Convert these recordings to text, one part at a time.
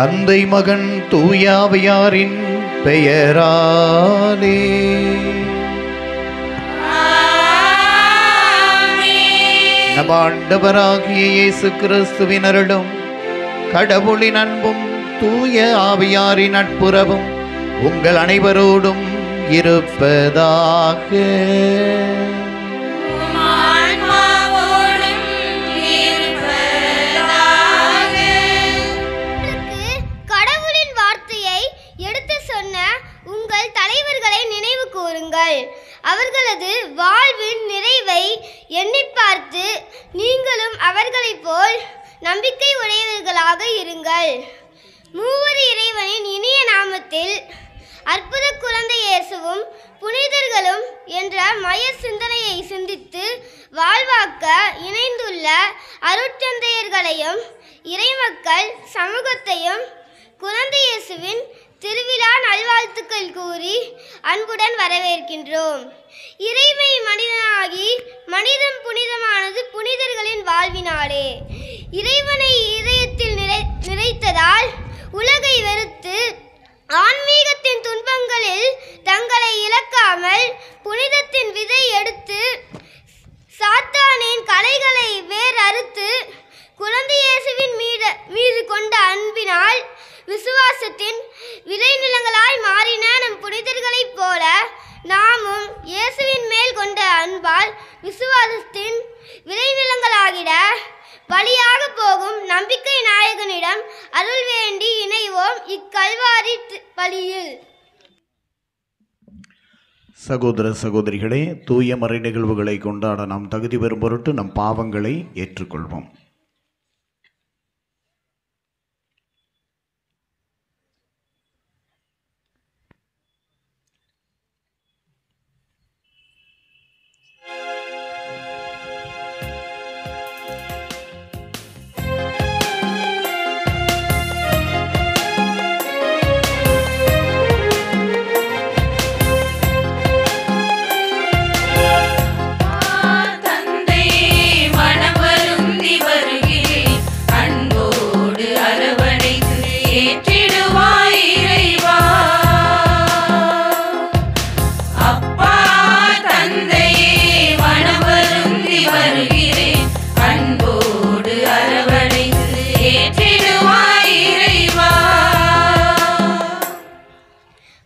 தந்தை மகன் தூயாவியாரின் பெயராலே. நம் ஆண்டவராகிய இயேசு கிறிஸ்துவின் அருளும் கடவுளின் அன்பும் தூய ஆவியாரின் நட்புறவும் உங்கள் அனைவரோடும் இருப்பதாக. கடவுளின் வார்த்தையை எடுத்து சொன்ன உங்கள் தலைவர்களை நினைவு கூறுங்கள். அவர்களது வாழ்வின் நிறைவை எண்ணி பார்த்து நீங்களும் அவர்களைப் போல் நம்பிக்கை உடையவர்களாக இருங்கள். மூவர் இறைவனின் இனிய நாமத்தில் அற்புத குழந்தை இயேசுவும் புனிதர்களும் என்ற மைய சிந்தனையை சிந்தித்து வாழ்வாக்க இணைந்துள்ள அருட்தந்தையர்களையும் இறைமக்கள் சமூகத்தையும் குழந்தை இயேசுவின் திருவிழா நல்வாழ்த்துக்கள் கூறி அன்புடன் வரவேற்கின்றோம். இறைமை மனிதனாகி மனிதம் புனிதமானது புனிதர்களின் வாழ்வினாலே. இறைவனை இதயத்தில் நிறைத்ததால் உலகை வெறுத்து ஆன்மீகத்தின் துன்பங்களில் தங்களை இழக்காமல் புனிதத்தின் விதை எடுத்து சாத்தானின் கலைகளை வேர் அறுத்து குழந்தை இயேசுவின் மீது கொண்ட அன்பினால் விசுவாசத்தின் விளைநிலங்களாய் மாறின நம் புனிதர்களைப் போல நாமும் இயேசுவின் மேல் கொண்ட அன்பால் விசுவாசத்தின் விளைநிலங்களாகிட வழியாக போகும் நம்பிக்கை நாயகனிடம் அருள் வேண்டி இணைவோம் இக்கல்வாரி வழியில். சகோதர சகோதரிகளே, தூய மறை நிகழ்வுகளை கொண்டாட நாம் தகுதி பெறும் பொருட்டு நம் பாவங்களை ஏற்றுக்கொள்வோம்.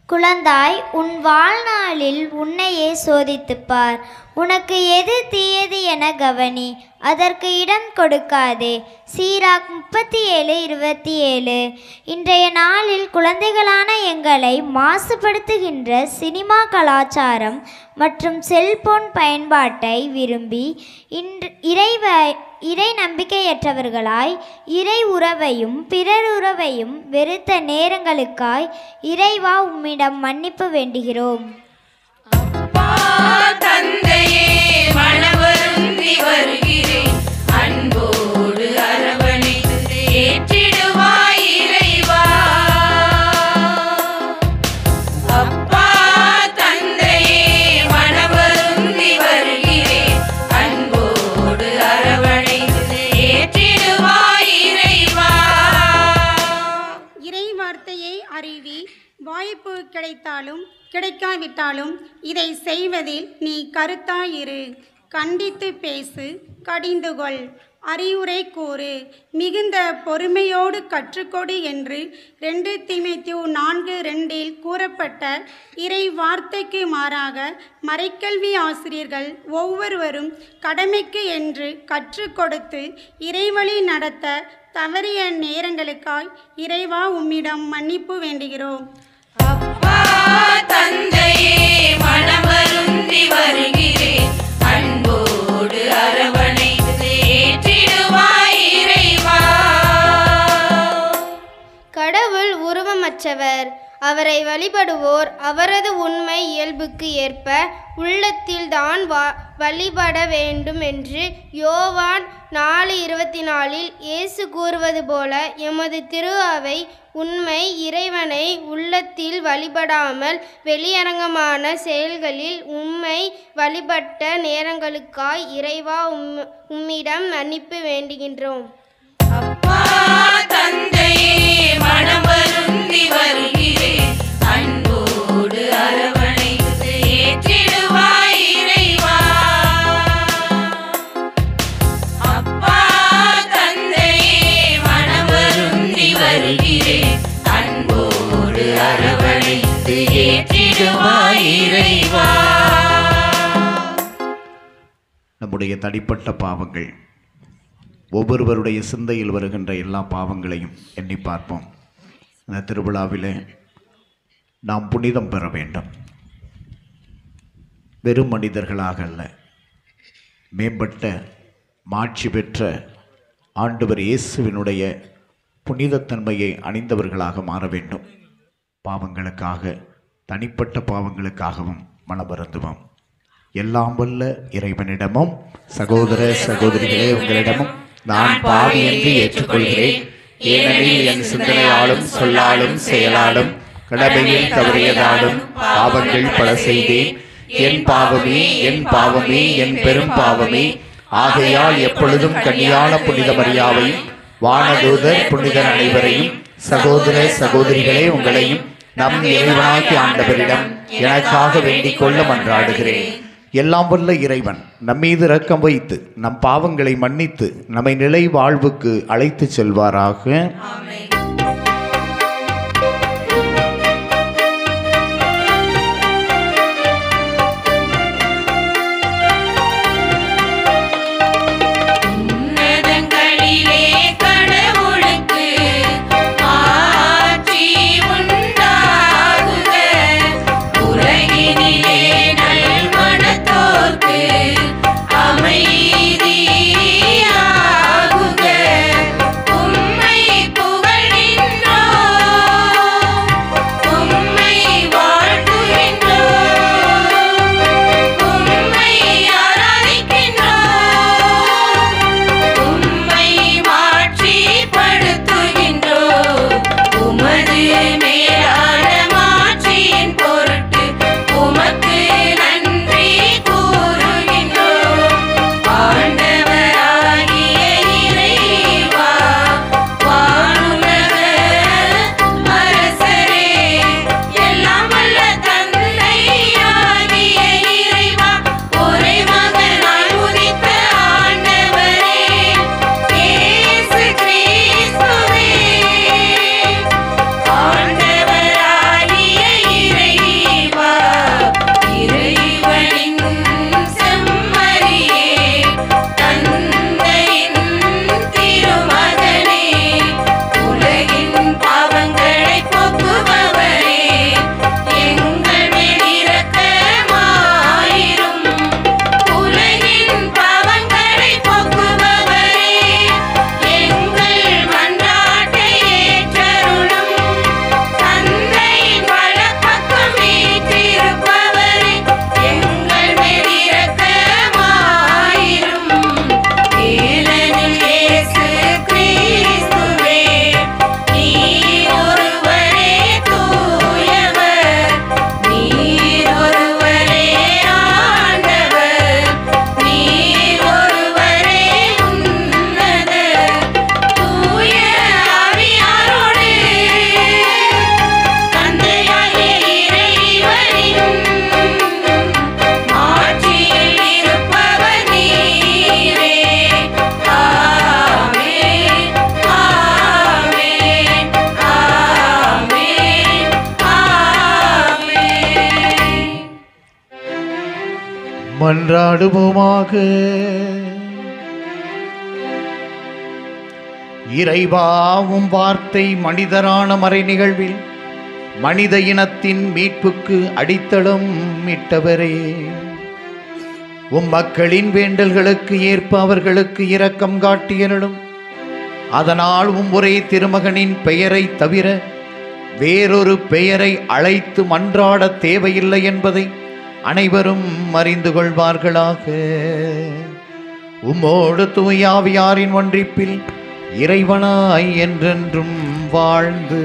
குழந்தாய், உன் வாழ்நாளில் உன்னையே சோதித்துப்பார். உனக்கு எது தீயது என கவனி, அதற்கு இடம் கொடுக்காதே. சீராக் 37:27. இன்றைய நாளில் குழந்தைகளான எங்களை மாசுபடுத்துகின்ற சினிமா கலாச்சாரம் மற்றும் செல்போன் பயன்பாட்டை விரும்பி இறை நம்பிக்கையற்றவர்களாய் இறை உறவையும் பிறர் உறவையும் வெறுத்த நேரங்களுக்காய் இறைவா உம்மிடம் மன்னிப்பு வேண்டுகிறோம். அப்பா தந்தையே, மனவருந்தி வருகிறேன், அன்போடு அரவணைத்து ஏற்றிடுவாய் இறைவா. அப்பா தந்தையே, மனவருந்தி வருகிறேன், அன்போடு அரவணைத்து ஏற்றிடுவாய் இறைவா. இறை வார்த்தையை அறிவி, வாய்ப்பு கிடைத்தாலும் கிடைக்காவிட்டாலும் இதை செய்வதில் நீ கருத்தாயிரு. கண்டித்து பேசு, கடிந்துகொள், அறிவுரை கூறு, மிகுந்த பொறுமையோடு கற்றுக்கொடு என்று 2 தீமோத்தேயு 4:2 கூறப்பட்ட இறை வார்த்தைக்கு மாறாக மறைக்கல்வி ஆசிரியர்கள் ஒவ்வொருவரும் கடமைக்கு என்று கற்றுக் கொடுத்து இறைவழி நடத்த தவறிய நேரங்களுக்காய் இறைவா உம்மிடம் மன்னிப்பு வேண்டுகிறோம். அப்பா தந்தையே, மனவருந்தி வருகிறேன், அன்போடு அரவணைத்து ஏற்றிடுவாய் இறைவா. கடவுள் உருவமற்றவர். அவரை வழிபடுவோர் அவரது உண்மை இயல்புக்கு ஏற்ப உள்ளத்தில்தான் வழிபட வேண்டும் என்று யோவான் 4:24 இயேசு கூறுவது போல எமது திரு அவை உண்மை இறைவனை உள்ளத்தில் வழிபடாமல் வெளியரங்கமான செயல்களில் உம்மை வழிபட்ட நேரங்களுக்காய் இறைவா உம்மிடம் மன்னிப்பு வேண்டுகின்றோம். அப்பா தந்தையே, மனம் வருந்தி வருகிறேன் அன்போடு அரவணைத்து ஏற்றிடுவாய் இறைவா அப்பா தந்தையே மனம் வருந்தி வருகிறேன் அன்போடு அரவணைத்து ஏற்றிடுவாய் இறைவா. நம்முடைய தனிப்பட்ட பாவங்கள், ஒவ்வொருவருடைய சிந்தையில் வருகின்ற எல்லா பாவங்களையும் எண்ணி பார்ப்போம். இந்த திருவிழாவிலே நாம் புனிதம் பெற வேண்டும். வெறும் மனிதர்களாக அல்ல, மேம்பட்ட மாட்சி பெற்ற ஆண்டவர் இயேசுவினுடைய புனிதத்தன்மையை அணிந்தவர்களாக மாற வேண்டும். பாவங்களுக்காக, தனிப்பட்ட பாவங்களுக்காகவும் மனமருந்துவோம். எல்லாம் வல்ல இறைவனிடமும் சகோதர சகோதரிகளே உங்களிடமும் நான் பாவி என்று ஏற்றுக்கொள்கிறேன். ஏனெனில் என் சிந்தனையாலும் சொல்லாலும் செயலாலும் கடமையில் தவறியதாலும் பாவங்கள் பல செய்தேன். என் பாவமே என் பாவமே என் பெரும் பாவமே. ஆகையால் எப்பொழுதும் கன்னியான புனித மரியாவையும் வானதூதர் புனிதர் அனைவரையும் சகோதர சகோதரிகளே உங்களையும் நம் இறைவனாகிய ஆண்டவரிடம் எனக்காக வேண்டிக் கொள்ள மன்றாடுகிறேன். எல்லாம் வல்ல இறைவன் நம்மீது இரக்கம் வைத்து நம் பாவங்களை மன்னித்து நம்மை நிலை வாழ்வுக்கு அழைத்து செல்வாராக. மன்றாடுவோமாக. இறைவாவும் வார்த்தை மனிதரான மறை நிகழ்வில் மனித இனத்தின் மீட்புக்கு அடித்தளம் இட்டவரே, மக்களின் வேண்டல்களுக்கு ஏற்ப அவர்களுக்கு இரக்கம் காட்டியருளும். அதனால் ஒரே திருமகனின் பெயரை தவிர வேறொரு பெயரை அழைத்து மன்றாட தேவையில்லை என்பதை அனைவரும் அறிந்து கொள்வார்களாக. உம்மோடு தூயாவியாரின் ஒன்றிப்பில் இறைவனாய் என்றென்றும் வாழ்ந்து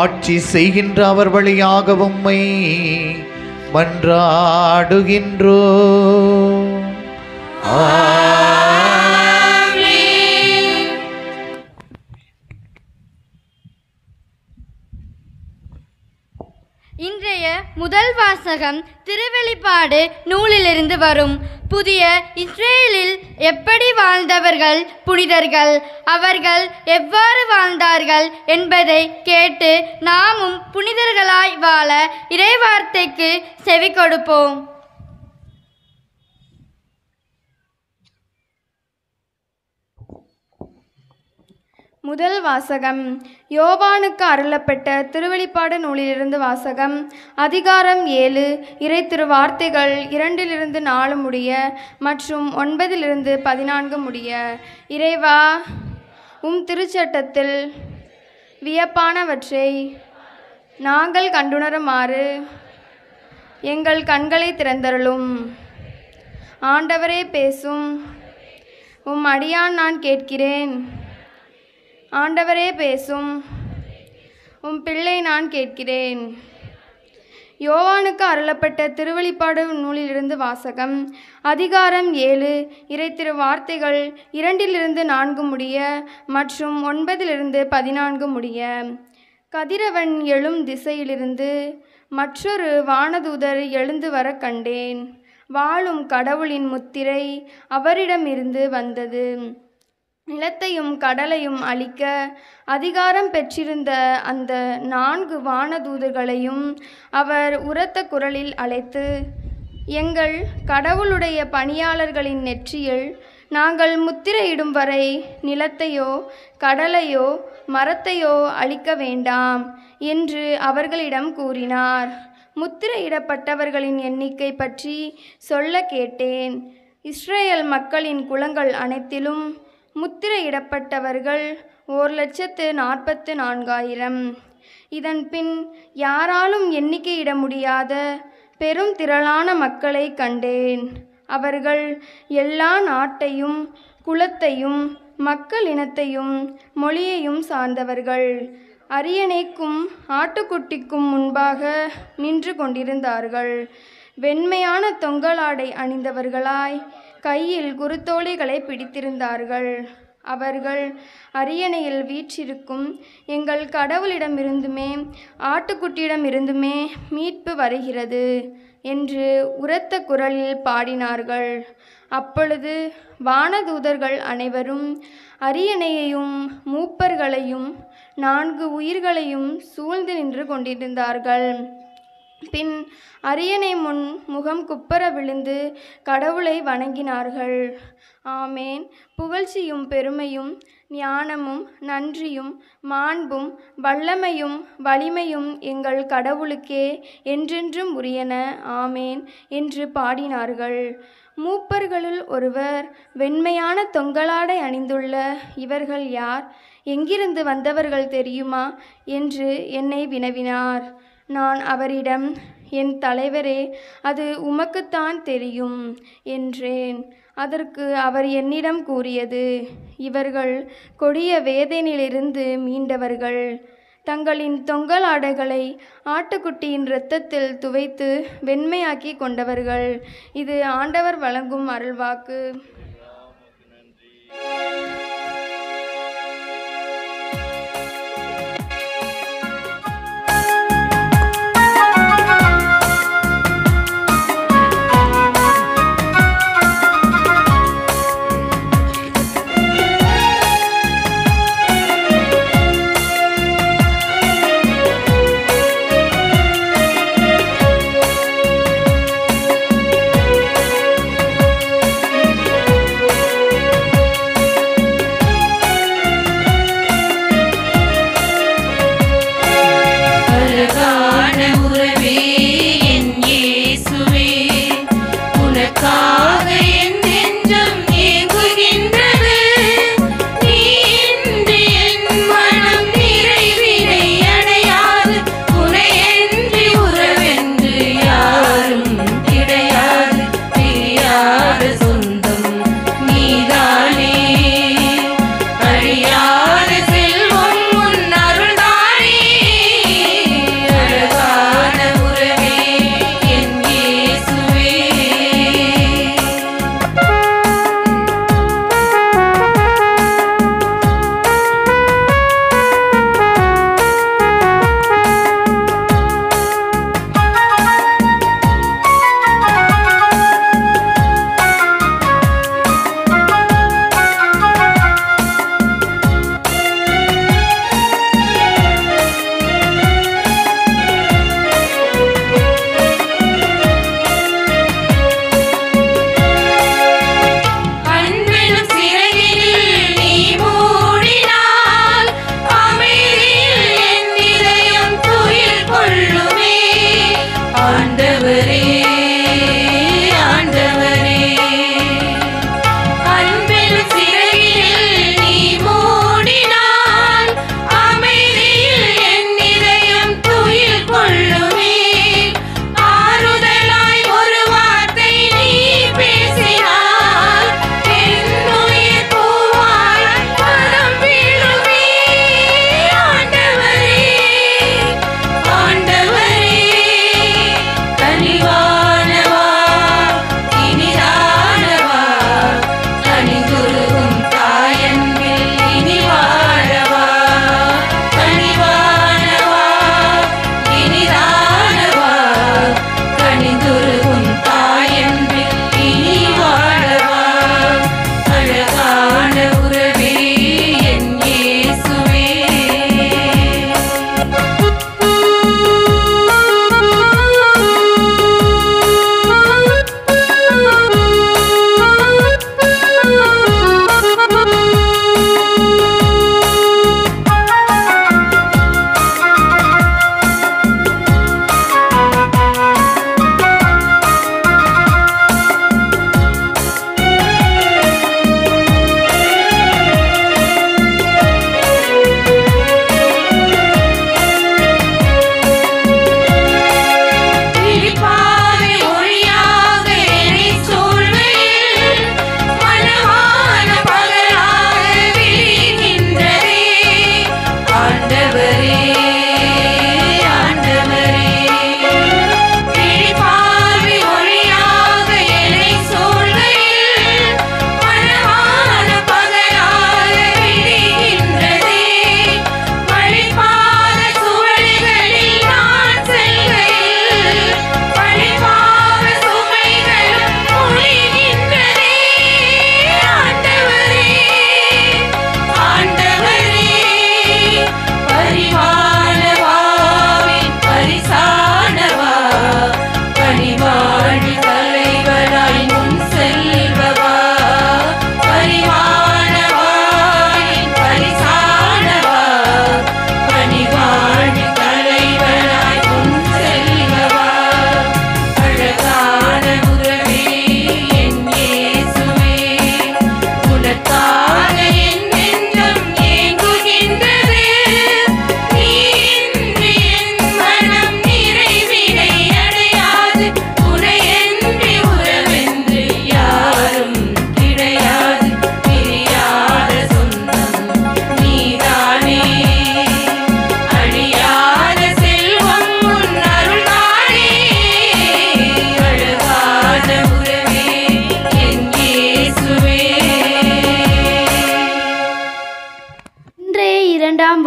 ஆட்சி செய்கின்ற அவர் வழியாக உம்மை மன்றாடுகின்றோ. இன்றைய முதல் வாசகம் திருவெளிப்பாடு நூலிலிருந்து வரும். புதிய இஸ்ரேலில் எப்படி வாழ்ந்தவர்கள் புனிதர்கள், அவர்கள் எவ்வாறு வாழ்ந்தார்கள் என்பதை கேட்டு நாமும் புனிதர்களாய் வாழ இறைவார்த்தைக்கு செவி கொடுப்போம். முதல் வாசகம் யோவானுக்கு அருளப்பட்ட திருவெளிப்பாடு நூலிலிருந்து வாசகம். அதிகாரம் 7, இறை திருவார்த்தைகள் 2-4 முடிய மற்றும் 9-14 முடிய. இறைவா, உம் திருச்சட்டத்தில் வியப்பானவற்றை நாங்கள் கண்டுணருமாறு எங்கள் கண்களை திறந்தருளும். ஆண்டவரே பேசும், உம் அடியான் நான் கேட்கிறேன். ஆண்டவரே பேசும், உம் பிள்ளை நான் கேட்கிறேன். யோவானுக்கு அருளப்பட்ட திருவெளிப்பாடு நூலிலிருந்து வாசகம். அதிகாரம் 7, இறை திருவார்த்தைகள் 2-4 முடிய மற்றும் 9-14 முடிய. கதிரவன் எழும் திசையிலிருந்து மற்றொரு வானதூதர் எழுந்து வர கண்டேன். வாழும் கடவுளின் முத்திரை அவரிடமிருந்து வந்தது. நிலத்தையும் கடலையும் அழிக்க அதிகாரம் பெற்றிருந்த அந்த 4 வானதூதர்களையும் அவர் உரத்த குரலில் அழைத்து, எங்கள் கடவுளுடைய பணியாளர்களின் நெற்றியில் நாங்கள் முத்திரையிடும் வரை நிலத்தையோ கடலையோ மரத்தையோ அழிக்க வேண்டாம் என்று அவர்களிடம் கூறினார். முத்திரையிடப்பட்டவர்களின் எண்ணிக்கை பற்றி சொல்ல கேட்டேன். இஸ்ரேல் மக்களின் குலங்கள் அனைத்திலும் முத்திரையிடப்பட்டவர்கள் 1,44,000. இதன் பின் யாராலும் எண்ணிக்கையிட முடியாத பெரும் திரளான மக்களை கண்டேன். அவர்கள் எல்லா நாட்டையும் குலத்தையும் மக்கள் இனத்தையும் மொழியையும் சார்ந்தவர்கள். அரியணைக்கும் ஆட்டுக்குட்டிக்கும் முன்பாக நின்று கொண்டிருந்தார்கள். வெண்மையான தொங்கலாடை அணிந்தவர்களாய் கையில் குருத்தோலைகளை பிடித்திருந்தார்கள். அவர்கள் அரியணையில் வீற்றிருக்கும் எங்கள் கடவுளிடமிருந்துமே ஆட்டுக்குட்டியிடமிருந்துமே மீட்பு வருகிறது என்று உரத்த குரலில் பாடினார்கள். அப்பொழுது வானதூதர்கள் அனைவரும் அரியணையையும் மூப்பர்களையும் 4 உயிர்களையும் சூழ்ந்து நின்று கொண்டிருந்தார்கள். பின் அரியணை முன் முகம் குப்பர விழுந்து கடவுளை வணங்கினார்கள். ஆமேன். புகழ்ச்சியும் பெருமையும் ஞானமும் நன்றியும் மாண்பும் வல்லமையும் வலிமையும் எங்கள் கடவுளுக்கே என்றென்றும் உரியன. ஆமேன் என்று பாடினார்கள். மூப்பர்களுள் ஒருவர், வெண்மையான தொங்கலாடை அணிந்துள்ள இவர்கள் யார்? எங்கிருந்து வந்தவர்கள் தெரியுமா என்று என்னை வினவினார். நான் அவரிடம், என் தலைவரே, அது உமக்குத்தான் தெரியும் என்றேன். அதற்கு அவர் என்னிடம் கூறியது, இவர்கள் கொடிய வேதனையிலிருந்து மீண்டவர்கள். தங்களின் தொங்கலாடைகளை ஆட்டுக்குட்டியின் இரத்தத்தில் துவைத்து வெண்மையாக்கி கொண்டவர்கள். இது ஆண்டவர் வழங்கும் அருள்வாக்கு.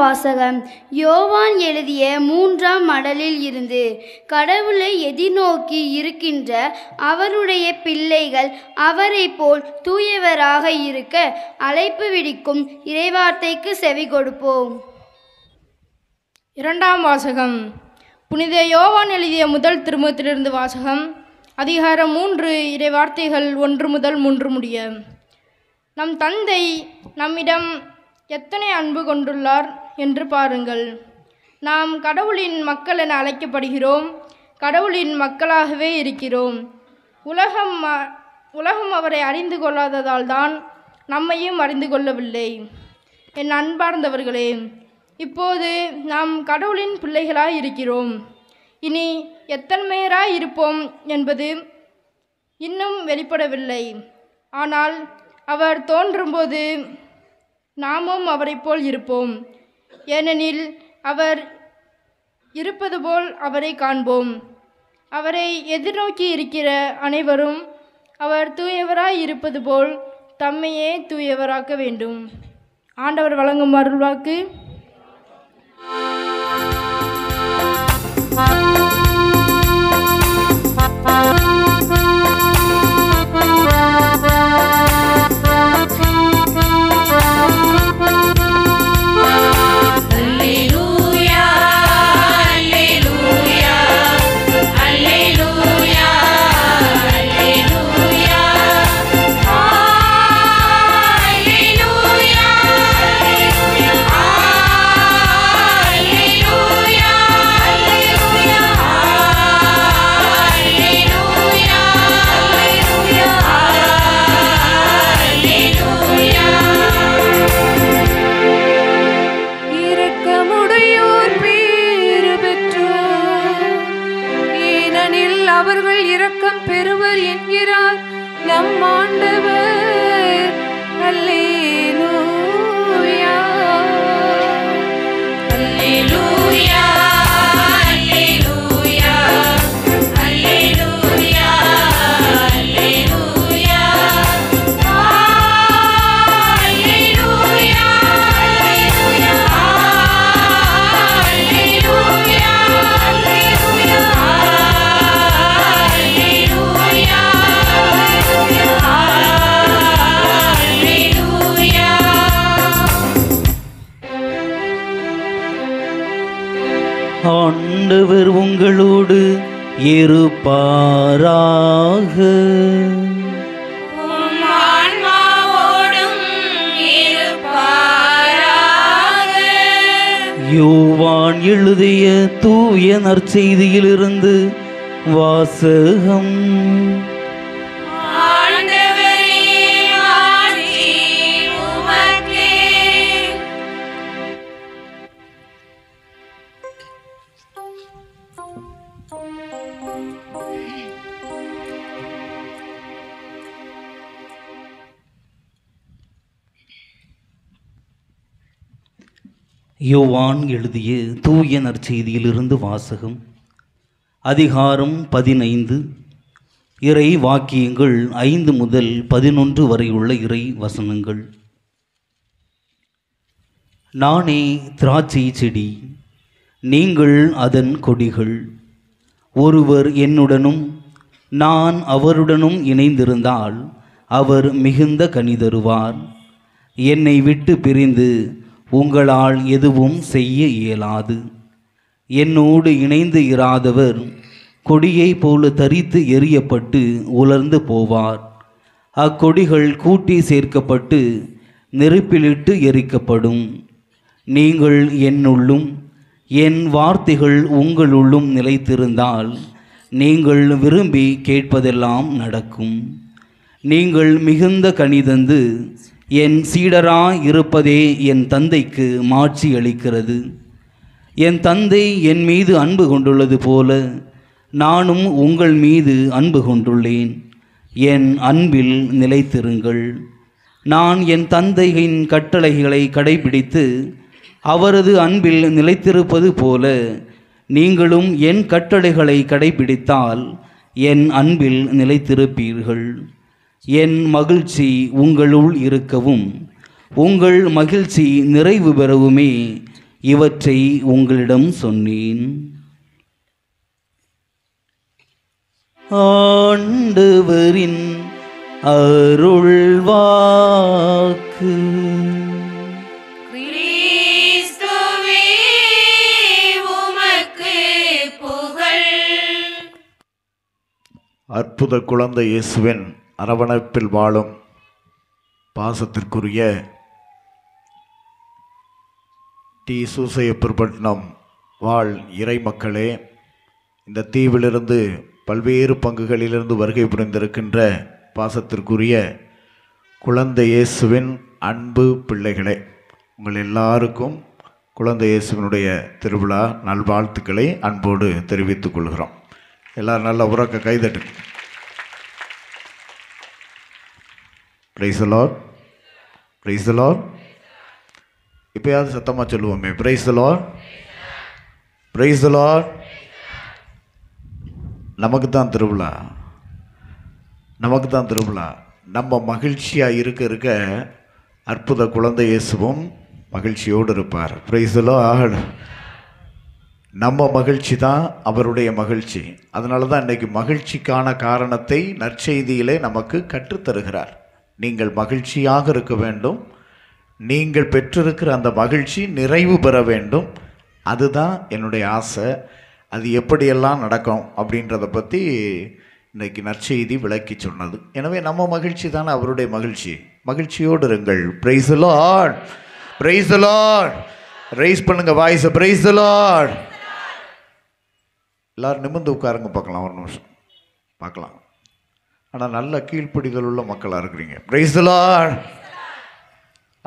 வாசகம் யோவான் எழுதிய 3ஆம் மடலில் இருந்து. கடவுளை எதிர்நோக்கி இருக்கின்ற அவருடைய பிள்ளைகள் அவரை போல் தூயவராக இருக்க அழைப்பு விடுக்கும் இறைவார்த்தைக்கு செவி கொடுப்போம். 2ஆம் வாசகம் புனித யோவான் எழுதிய முதல் திருமுகத்திலிருந்து வாசகம். அதிகாரம் 3 இறைவார்த்தைகள் 1 முதல் 3 முடிய. நம் தந்தை நம்மிடம் எத்தனை அன்பு கொண்டுள்ளார் என்று பாருங்கள். நாம் கடவுளின் மக்கள் என அழைக்கப்படுகிறோம். கடவுளின் மக்களாகவே இருக்கிறோம். உலகம் அவரை அறிந்து கொள்ளாததால் தான் நம்மையும் அறிந்து கொள்ளவில்லை. என் அன்பார்ந்தவர்களே, இப்போது நாம் கடவுளின் பிள்ளைகளாய் இருக்கிறோம். இனி எத்தன்மையராய் இருப்போம் என்பது இன்னும் வெளிப்படவில்லை. ஆனால் அவர் தோன்றும்போது நாமும் அவரை போல் இருப்போம். ஏனெனில் அவர் இருப்பது போல் அவரை காண்போம். அவரை எதிர்நோக்கி இருக்கிற அனைவரும் அவர் தூயவராய் இருப்பது போல் தம்மையே தூயவராக்க வேண்டும். ஆண்டவர் வழங்கும் அருள்வாக்கு. அவர்கள் இரக்கம் பெறுவர் என்கிறார் நம் ஆண்டவர். அல்லேலூயா அல்லேலூயா அல்லேலூயா அல்லேலூயா அல்லேலூயா அல்லேலூயா அல்லேலூயா அல்லேலூயா. ஆண்டவர் உங்களோடு இருப்பாராக. யோவான் எழுதிய தூய நற்செய்தியிலிருந்து வாசகம். யோவான் எழுதிய தூய நற்செய்தியிலிருந்து வாசகம். அதிகாரம் 15. இறை வாக்கியங்கள் 5 முதல் 11 வரையுள்ள இறை வசனங்கள். நானே திராட்சை செடி, நீங்கள் அதன் கொடிகள். ஒருவர் என்னுடனும் நான் அவருடனும் இணைந்திருந்தால் அவர் மிகுந்த கனி தருவார். என்னை விட்டு பிரிந்து உங்களால் எதுவும் செய்ய இயலாது. என்னோடு இணைந்து இராதவர் கொடியை போல தரித்து எறியப்பட்டு உலர்ந்து போவார். அக்கொடிகள் கூட்டி சேர்க்கப்பட்டு நெருப்பிலிட்டு எரிக்கப்படும். நீங்கள் என்னுள்ளும் என் வார்த்தைகள் உங்களுள்ளும் நிலைத்திருந்தால் நீங்கள் விரும்பி கேட்பதெல்லாம் நடக்கும். நீங்கள் மிகுந்த கனி தந்து என் சீடராய் இருப்பதே என் தந்தைக்கு மாட்சி அளிக்கிறது. என் தந்தை என் மீது அன்பு கொண்டுள்ளது போல நானும் உங்கள் மீது அன்பு கொண்டுள்ளேன். என் அன்பில் நிலைத்திருங்கள். நான் என் தந்தையின் கட்டளைகளை கடைபிடித்து அவரது அன்பில் நிலைத்திருப்பது போல நீங்களும் என் கட்டளைகளை கடைபிடித்தால் என் அன்பில் நிலைத்திருப்பீர்கள். என் மகிழ்ச்சி உங்களுள் இருக்கவும் உங்கள் மகிழ்ச்சி நிறைவு பெறவுமே இவற்றை உங்களிடம் சொன்னேன். ஆண்டவரின் அருள்வாக்கு. கிறிஸ்துவே உமக்கு புகழ். அற்புத குழந்தை இயேசுவின் அரவணைப்பில் வாழும் பாசத்திற்குரிய டி. சூசையப்பர்பட்டினம் வாழ் இறை மக்களே, இந்த தீவிலிருந்து பல்வேறு பங்குகளிலிருந்து வருகை புரிந்திருக்கின்ற பாசத்திற்குரிய குழந்தை இயேசுவின் அன்பு பிள்ளைகளே, உங்கள் எல்லாருக்கும் குழந்தை இயேசுவினுடைய திருவிழா நல்வாழ்த்துக்களை அன்போடு தெரிவித்துக் கொள்கிறோம். எல்லோரும் நல்ல உறக்க கைதட்டு. Praise the Lord, praise the Lord. இப்போயாவது சத்தமாக சொல்லுவோமே, praise the Lord, praise the Lord. நமக்கு தான் திருவிழா, நமக்கு தான் திருவிழா. நம்ம மகிழ்ச்சியாக இருக்க அற்புத குழந்தை இயேசுவும் மகிழ்ச்சியோடு இருப்பார். Price the Lord. நம்ம மகிழ்ச்சி தான் அவருடைய மகிழ்ச்சி. அதனால தான் இன்றைக்கி மகிழ்ச்சிக்கான காரணத்தை நற்செய்தியிலே நமக்கு கற்றுத்தருகிறார். நீங்கள் மகிழ்ச்சியாக இருக்க வேண்டும், நீங்கள் பெற்றிருக்கிற அந்த மகிழ்ச்சி நிறைவு பெற வேண்டும். அதுதான் என்னுடைய ஆசை. அது எப்படியெல்லாம் நடக்கும் அப்படின்றத பற்றி இன்றைக்கி நற்செய்தி விளக்கி சொன்னது. எனவே நம்ம மகிழ்ச்சி தானே அவருடைய மகிழ்ச்சி. மகிழ்ச்சியோடு இருங்கள். Price the Lord, praise the Lord. Rice பண்ணுங்க வாய்ஸை, பிரைஸ் தி லார்ட். எல்லோரும் நிமிர்ந்து உட்காருங்க பார்க்கலாம், ஒரு நிமிஷம் பார்க்கலாம். ஆனால் நல்ல கீழ்ப்படிதல் உள்ள மக்களாக இருக்கிறீங்க. Price the Lord.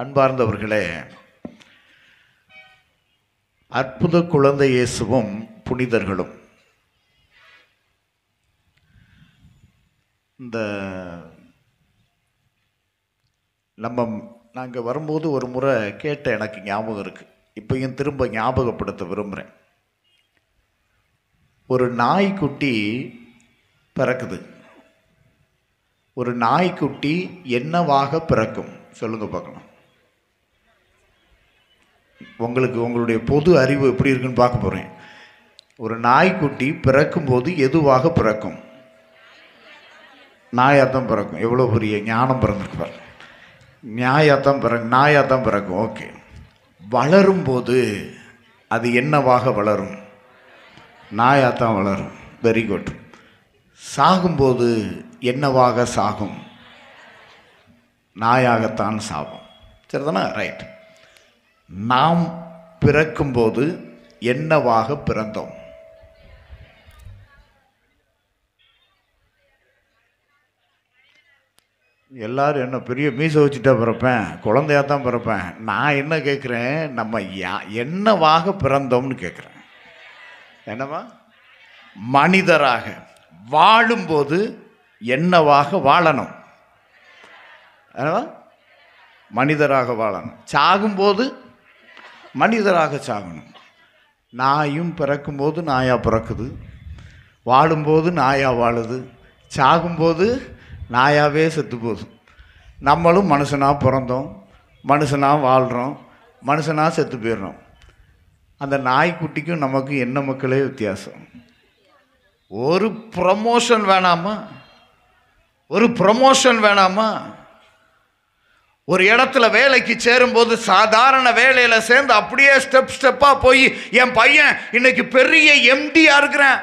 அன்பார்ந்தவர்களே, அற்புத குழந்தை இயேசுவும் புனிதர்களும் இந்த நாங்கள் வரும்போது ஒரு முறை கேட்ட எனக்கு ஞாபகம் இருக்குது. இப்போயும் திரும்ப ஞாபகப்படுத்த விரும்புகிறேன். ஒரு நாய்க்குட்டி பிறக்குது. ஒரு நாய்க்குட்டி என்னவாக பிறக்கும் சொல்லுங்க பார்க்கலாம். உங்களுடைய பொது அறிவு எப்படி இருக்குன்னு பார்க்க போகிறேன். ஒரு நாய்க்குட்டி பிறக்கும்போது எதுவாக பிறக்கும்? நாயாத்தான் பிறக்கும். எவ்வளோ பெரிய ஞானம் பிறந்திருப்பார். நாயாத்தான் பிறக்கும். ஓகே. வளரும்போது அது என்னவாக வளரும்? நாயாத்தான் வளரும். Very good. சாகும்போது என்னவாக சாகும்? நாயாகத்தான் சாகும். சரிதானா? ரைட். நாம் பிறக்கும்போது என்னவாக பிறந்தோம்? எல்லாரும் என்ன பெரிய மீசை வச்சுட்டா பிறப்பேன், குழந்தையாக தான் பிறப்பேன். நான் என்ன கேட்குறேன், நம்ம என்னவாக பிறந்தோம்னு கேட்குறேன். என்னவா? மனிதராக. வாழும்போது என்னவாக வாழணும்? என்னவா? மனிதராக வாழணும். சாகும்போது மனிதராக சாகணும். நாயும் பிறக்கும்போது நாயாக பிறக்குது, வாழும்போது நாயாக வாழுது, சாகும்போது நாயாகவே செத்து போகுது. நம்மளும் மனுஷனாக பிறந்தோம், மனுஷனாக வாழ்கிறோம், மனுஷனாக செத்து போயிடுறோம். அந்த நாய்க்குட்டிக்கும் நமக்கு என்ன மக்களே வித்தியாசம்? ஒரு ப்ரமோஷன் வேணாமா? ஒரு ப்ரமோஷன் வேணாமா? ஒரு இடத்துல வேலைக்கு சேரும்போது சாதாரண வேலையில் சேர்ந்து அப்படியே ஸ்டெப்பாக போய் என் பையன் இன்னைக்கு பெரிய எம்டியாக இருக்கிறேன்,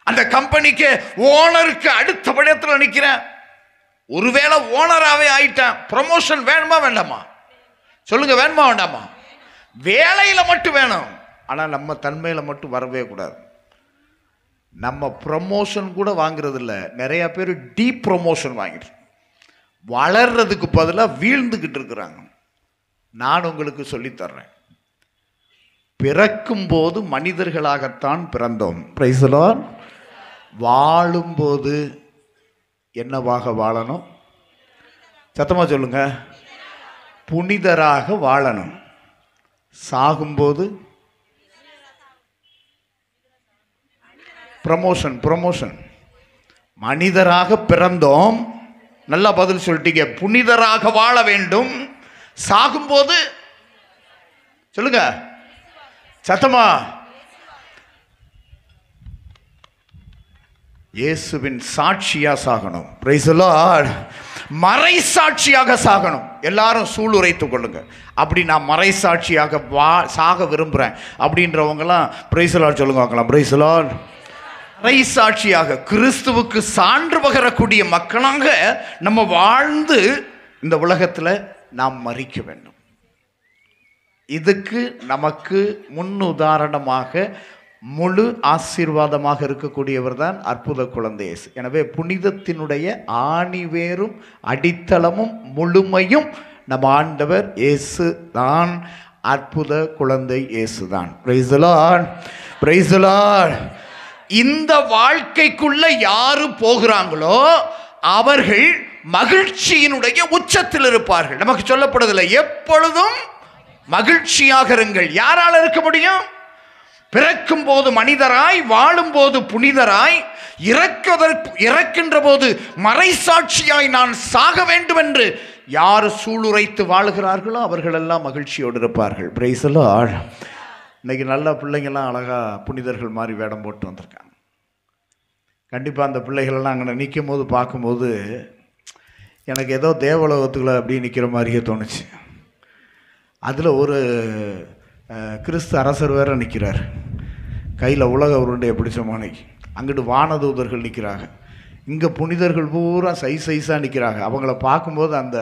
அந்த கம்பெனிக்கு ஓனருக்கு அடுத்த படத்தில் நிற்கிறேன், ஒருவேளை ஓனராகவே ஆயிட்டேன். ப்ரமோஷன் வேணுமா வேண்டாமா? சொல்லுங்க, வேணுமா வேண்டாமா? வேலையில் மட்டும் வேணும், ஆனால் நம்ம தன்மையில் மட்டும் வரவே கூடாது. நம்ம ப்ரமோஷன் கூட வாங்கிறது இல்லை. நிறையா பேர் டீப் ப்ரமோஷன் வாங்கிட்டு வளர்றதுக்கு பதிலாக வீழ்ந்துக்கிட்டு இருக்கிறாங்க. நான் உங்களுக்கு சொல்லித்தர்றேன். பிறக்கும்போது மனிதர்களாகத்தான் பிறந்தோம். Price the Lord. வாழும்போது என்னவாக வாழணும்? சத்தமாக சொல்லுங்க. புனிதராக வாழணும். சாகும்போது ப்ரமோஷன். மனிதராக பிறந்தோம், நல்லா பதில் சொல்லிட்டீங்க. புனிதராக வாழ வேண்டும். சாகும்போது சொல்லுங்க சத்தமா. இயேசுவின் சாட்சியா சாகணும். Price the Lord. மறை சாட்சியாக சாகணும். எல்லாரும் சூளுரைத்துக் கொள்ளுங்க. அப்படி நான் மறை சாட்சியாக சாக விரும்புகிறேன் அப்படின்றவங்கலாம் பிரைஸ் தி லார்ட் சொல்லுங்க பார்க்கலாம். Price the Lord. மறை சாட்சியாக கிறிஸ்துவுக்கு சான்று பகரக்கூடிய மக்களாக நம்ம வாழ்ந்து இந்த உலகத்தில் நாம் மறிக்க வேண்டும். இதுக்கு நமக்கு முன்னுதாரணமாக முழு ஆசீர்வாதமாக இருக்கக்கூடியவர் தான் அற்புத குழந்தை இயேசு. எனவே புனிதத்தினுடைய ஆணிவேரும் அடித்தளமும் முழுமையும் நம் ஆண்டவர் இயேசு தான். அற்புத குழந்தை இயேசு தான். Price the Lord. Praise the Lord. இந்த வாழ்க்கைக்குள்ள யாரு போகிறாங்களோ அவர்கள் மகிழ்ச்சியினுடைய உச்சத்தில் இருப்பார்கள். நமக்கு சொல்லப்படுவதில்லை எப்பொழுதும் மகிழ்ச்சியாக இருங்கள். யாரால இருக்க முடியும்? பிறக்கும் போது மனிதராய், வாழும் போது புனிதராய், இறக்கின்ற போது மறைசாட்சியாய் நான் சாக வேண்டும் என்று யார் சூளுரைத்து வாழுகிறார்களோ அவர்களெல்லாம் மகிழ்ச்சியோடு இருப்பார்கள். Price the Lord. இன்னைக்கு நல்ல பிள்ளைங்கள்லாம் அழகா புனிதர்கள் மாதிரி வேடம் போட்டு வந்திருக்காங்க. கண்டிப்பாக அந்த பிள்ளைகளெல்லாம் அங்கே நிற்கும் போது பார்க்கும்போது எனக்கு ஏதோ தேவலோகத்துக்குள்ள அப்படி நிற்கிற மாதிரியே தோணுச்சு. அதில் ஒரு கிறிஸ்து அரசர் வேற நிற்கிறார். கையில் உலக உருண்டையை பிடிச்ச மானைக்கு. அங்கிட்டு வானதூதர்கள் நிற்கிறாங்க. இங்கே புனிதர்கள் பூரா சைஸாக நிற்கிறாங்க. அவங்கள பார்க்கும்போது அந்த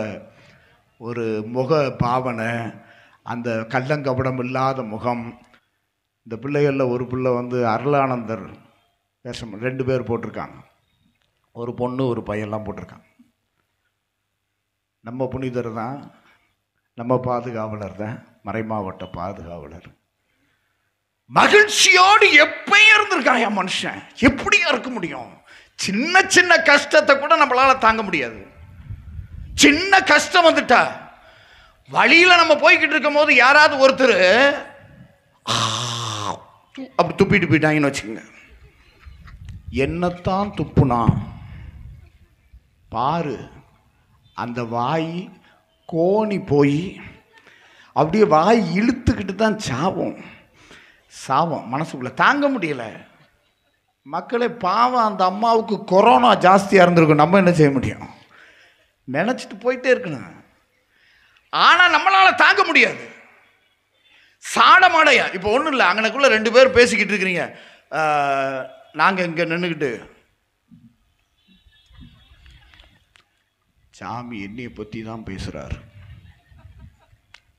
ஒரு முக பாவனை, அந்த கள்ளங்கபடம் இல்லாத முகம். இந்த பிள்ளைகளில் ஒரு பிள்ளை வந்து அருளானந்தர் வேஷம் 2 பேர் போட்டிருக்காங்க. ஒரு பொண்ணு ஒரு பையன்லாம் போட்டிருக்காங்க. நம்ம புனிதர் தான், நம்ம பாதுகாவலர் தான், மறைமாவட்ட பாதுகாவலர். மகிழ்ச்சியோடு எப்பயும் இருந்திருக்கான் என் மனுஷன். எப்படியா இருக்க முடியும்? சின்ன சின்ன கஷ்டத்தை கூட நம்மளால தாங்க முடியாது. சின்ன கஷ்டம் வந்துட்டா வழியில நம்ம போய்கிட்டு இருக்கும் போது யாராவது ஒருத்தர் அப்படி துப்பிட்டு போயிட்டாங்கன்னு வச்சுக்கோங்க. என்னத்தான் துப்புனா பாரு, அந்த வாய் கோணி போய் அப்படியே வாய் இழுத்துக்கிட்டு தான் சாவும் மனசுக்குள்ள தாங்க முடியல. மக்களே பாவம், அந்த அம்மாவுக்கு கொரோனா ஜாஸ்தியாக இருந்திருக்கும். நம்ம என்ன செய்ய முடியும்? நினச்சிட்டு போயிட்டே இருக்கணும். ஆனால் நம்மளால் தாங்க முடியாது. சாடமாடையா இப்போ ஒன்றும் இல்லை. அங்கனக்குள்ளே 2 பேர் பேசிக்கிட்டு இருக்கிறீங்க. நாங்கள் இங்கே நின்றுக்கிட்டு சாமி என்னையை பற்றி தான் பேசுகிறார்.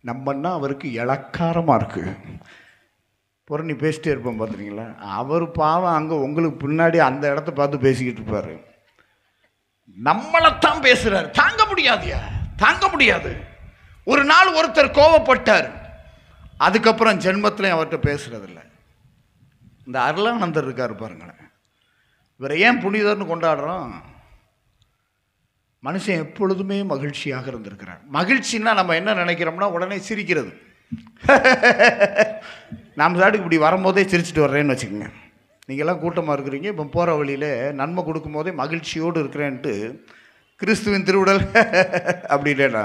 நம்மன்னா அவருக்கு இளக்காரமாக இருக்குது. புறணி பேசிட்டே இருப்போம் பார்த்துருங்களா. அவர் பாவம் அங்கே உங்களுக்கு பின்னாடி அந்த இடத்த பார்த்து பேசிக்கிட்டு இருப்பார். நம்மளைத்தான் பேசுகிறார். தாங்க முடியாதுயா, தாங்க முடியாது. ஒரு நாள் ஒருத்தர் கோவப்பட்டார். அதுக்கப்புறம் ஜென்மத்திலையும் அவர்கிட்ட பேசுகிறதில்ல. இந்த அருளானந்தர் இருக்கார் பாருங்களேன். இவரை ஏன் புனிதர்னு கொண்டாடுறோம்? மனுஷன் எப்பொழுதுமே மகிழ்ச்சியாக இருந்திருக்கிறார். மகிழ்ச்சின்னா நம்ம என்ன நினைக்கிறோம்னா உடனே சிரிக்கிறது. நாம் சாட்டுக்கு இப்படி வரும்போதே சிரிச்சுட்டு வர்றேன்னு வச்சுக்கோங்க. நீங்கள்லாம் கூட்டமாக இருக்கிறீங்க. இப்போ போகிற வழியில் நன்மை கொடுக்கும் போதே மகிழ்ச்சியோடு இருக்கிறேன்ட்டு கிறிஸ்துவின் திருவுடல் அப்படின்னா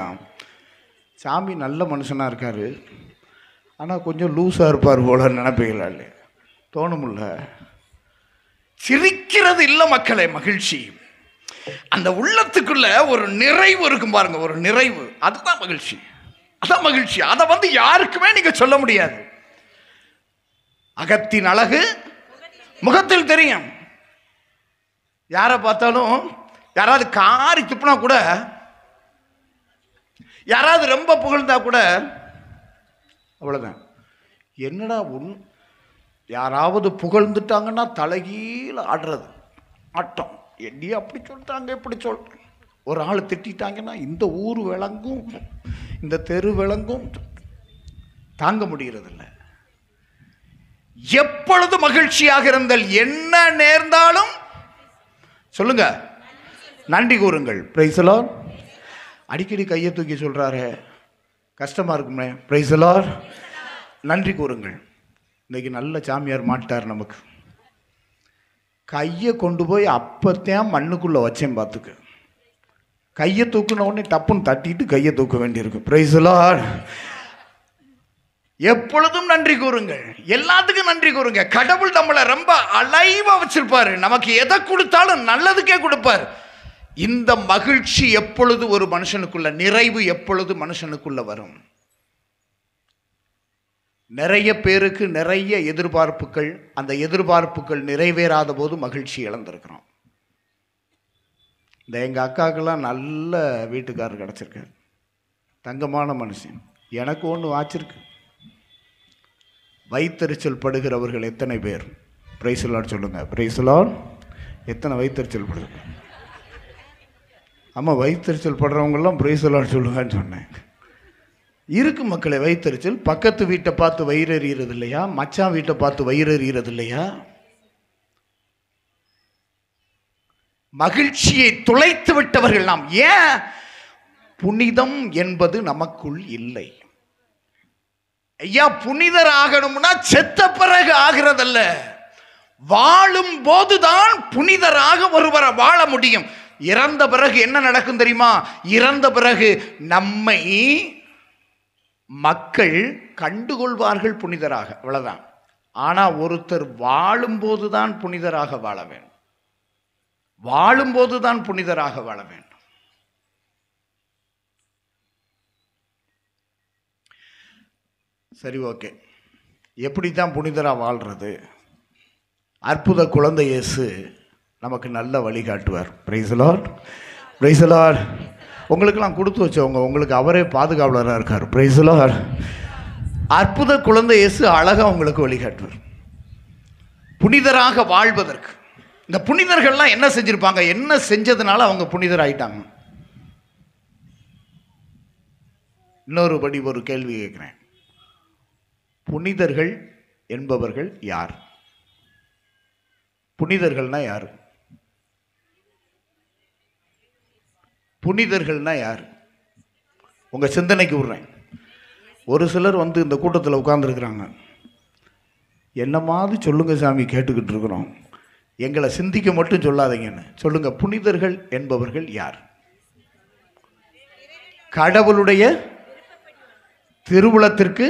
சாமி நல்ல மனுஷனாக இருக்கார், ஆனால் கொஞ்சம் லூஸாக இருப்பார் போல நினைப்பீங்களா? இல்லையா? தோணுமில்ல. சிரிக்கிறது இல்லை மக்களே மகிழ்ச்சி. அந்த உள்ளத்துக்குள்ள ஒரு நிறைவு இருக்கும் பாருங்க, ஒரு நிறைவு. அதுதான் மகிழ்ச்சி, அதான் மகிழ்ச்சி. அதை வந்து யாருக்குமே நீங்க சொல்ல முடியாது. அகத்தின் அழகு முகத்தில் தெரியும். யாரை பார்த்தாலும், யாராவது காரி துப்புனா கூட, யாராவது ரொம்ப புகழ்ந்தா கூட அவ்வளவுதான். என்னடா யாராவது புகழ்ந்துட்டாங்கன்னா தலைகீழ ஆடுறது ஆட்டம். என்னையே அப்படி சொல்லிட்டாங்க இப்படி சொல்றேன். ஒரு ஆள் திட்டாங்கன்னா இந்த ஊர் விளங்கும், இந்த தெரு விளங்கும். தாங்க முடிகிறதில்ல. எப்பொழுது மகிழ்ச்சியாக இருந்தால் என்ன நேர்ந்தாலும் சொல்லுங்க நன்றி கூறுங்கள். Price the Lord. அடிக்கடி கையை தூக்கி சொல்றாரு, கஷ்டமா இருக்குமே. Price the Lord. நன்றி கூறுங்கள். இன்னைக்கு நல்ல சாமியார் மாட்டார் நமக்கு. கையை கொண்டு போய் அப்பத்தான் மண்ணுக்குள்ளே வச்சேன் பார்த்துக்க. கையை தூக்குன உடனே டப்புன்னு தட்டிட்டு கையை தூக்க வேண்டியிருக்கு. Price the Lord. எப்பொழுதும் நன்றி கூறுங்கள், எல்லாத்துக்கும் நன்றி கூறுங்க. கடவுள் நம்மளை ரொம்ப அலைவா வச்சிருப்பாரு. நமக்கு எதை கொடுத்தாலும் நல்லதுக்கே கொடுப்பார். இந்த மகிழ்ச்சி எப்பொழுது ஒரு மனுஷனுக்குள்ள, நிறைவு எப்பொழுது மனுஷனுக்குள்ள வரும்? நிறைய பேருக்கு நிறைய எதிர்பார்ப்புகள், அந்த எதிர்பார்ப்புகள் நிறைவேறாத போது மகிழ்ச்சி இழந்திருக்கிறோம். இந்த எங்கள் அக்காக்கெல்லாம் நல்ல வீட்டுக்காரர் கிடச்சிருக்காரு, தங்கமான மனுஷன். எனக்கு ஒன்று ஆச்சிருக்கு. வைத்தறிச்சல் படுகிறவர்கள் எத்தனை பேர்? பிரைஸ் லார்ட் சொல்லுங்க. Praise Lord. எத்தனை வைத்தறிச்சல் படுது? ஆமாம், வைத்தறிச்சல் படுறவங்கெல்லாம் பிரைஸ் லார்ட் சொல்லுங்கன்னு சொன்னேன். இருக்கு மக்களே வைத்தறிச்சல். பக்கத்து வீட்டை பார்த்து வயிறு எறிகிறது இல்லையா? மச்சான் வீட்டை பார்த்து வயிறு எறிகிறது இல்லையா? மகிழ்ச்சியை துளைத்து விட்டவர்கள் நாம். ஏன்? புனிதம் என்பது நமக்குள் இல்லை. ஐயா, புனிதர் ஆகணும்னா செத்த பிறகு ஆகிறதல்ல, வாழும் போதுதான் புனிதராக ஒருவரை வாழ முடியும். இறந்த பிறகு என்ன நடக்கும் தெரியுமா? இறந்த பிறகு நம்மை மக்கள் கண்டுகொள்வார்கள் புனிதராக, அவ்வளவுதான். ஆனா ஒருத்தர் வாழும் போதுதான் புனிதராக வாழ வேண்டும். வாழும் போதுதான் புனிதராக வாழ வேண்டும். சரி, ஓகே. எப்படித்தான் புனிதராக வாழ்றது? அற்புத குழந்தை இயேசு நமக்கு நல்ல வழிகாட்டுவார். Praise Lord. Praise Lord. உங்களுக்கெல்லாம் கொடுத்து வச்சவங்க, உங்களுக்கு அவரே பாதுகாவலராக இருக்கார். Praise Lord. அற்புத குழந்தை இயேசு அழகாக உங்களுக்கு வழிகாட்டுவார் புனிதராக வாழ்வதற்கு. இந்த புனிதர்கள்லாம் என்ன செஞ்சிருப்பாங்க? என்ன செஞ்சதுனால அவங்க புனிதர் ஆயிட்டாங்க? இன்னொருபடி ஒரு கேள்வி கேட்குறேன். புனிதர்கள் என்பவர்கள் யார்? புனிதர்கள்னா யார்? புனிதர்கள்னா யார்? உங்க சிந்தனைக்கு விடுறேன். ஒரு சிலர் வந்து இந்த கூட்டத்தில் உட்கார்ந்துருக்குறாங்க, என்னமாவது சொல்லுங்க சாமி, கேட்டுக்கிட்டு இருக்கிறோம், எங்களை சிந்திக்க மட்டும் சொல்லாதீங்கன்னு. சொல்லுங்க, புனிதர்கள் என்பவர்கள் யார்? கடவுளுடைய திருவுளத்திற்கு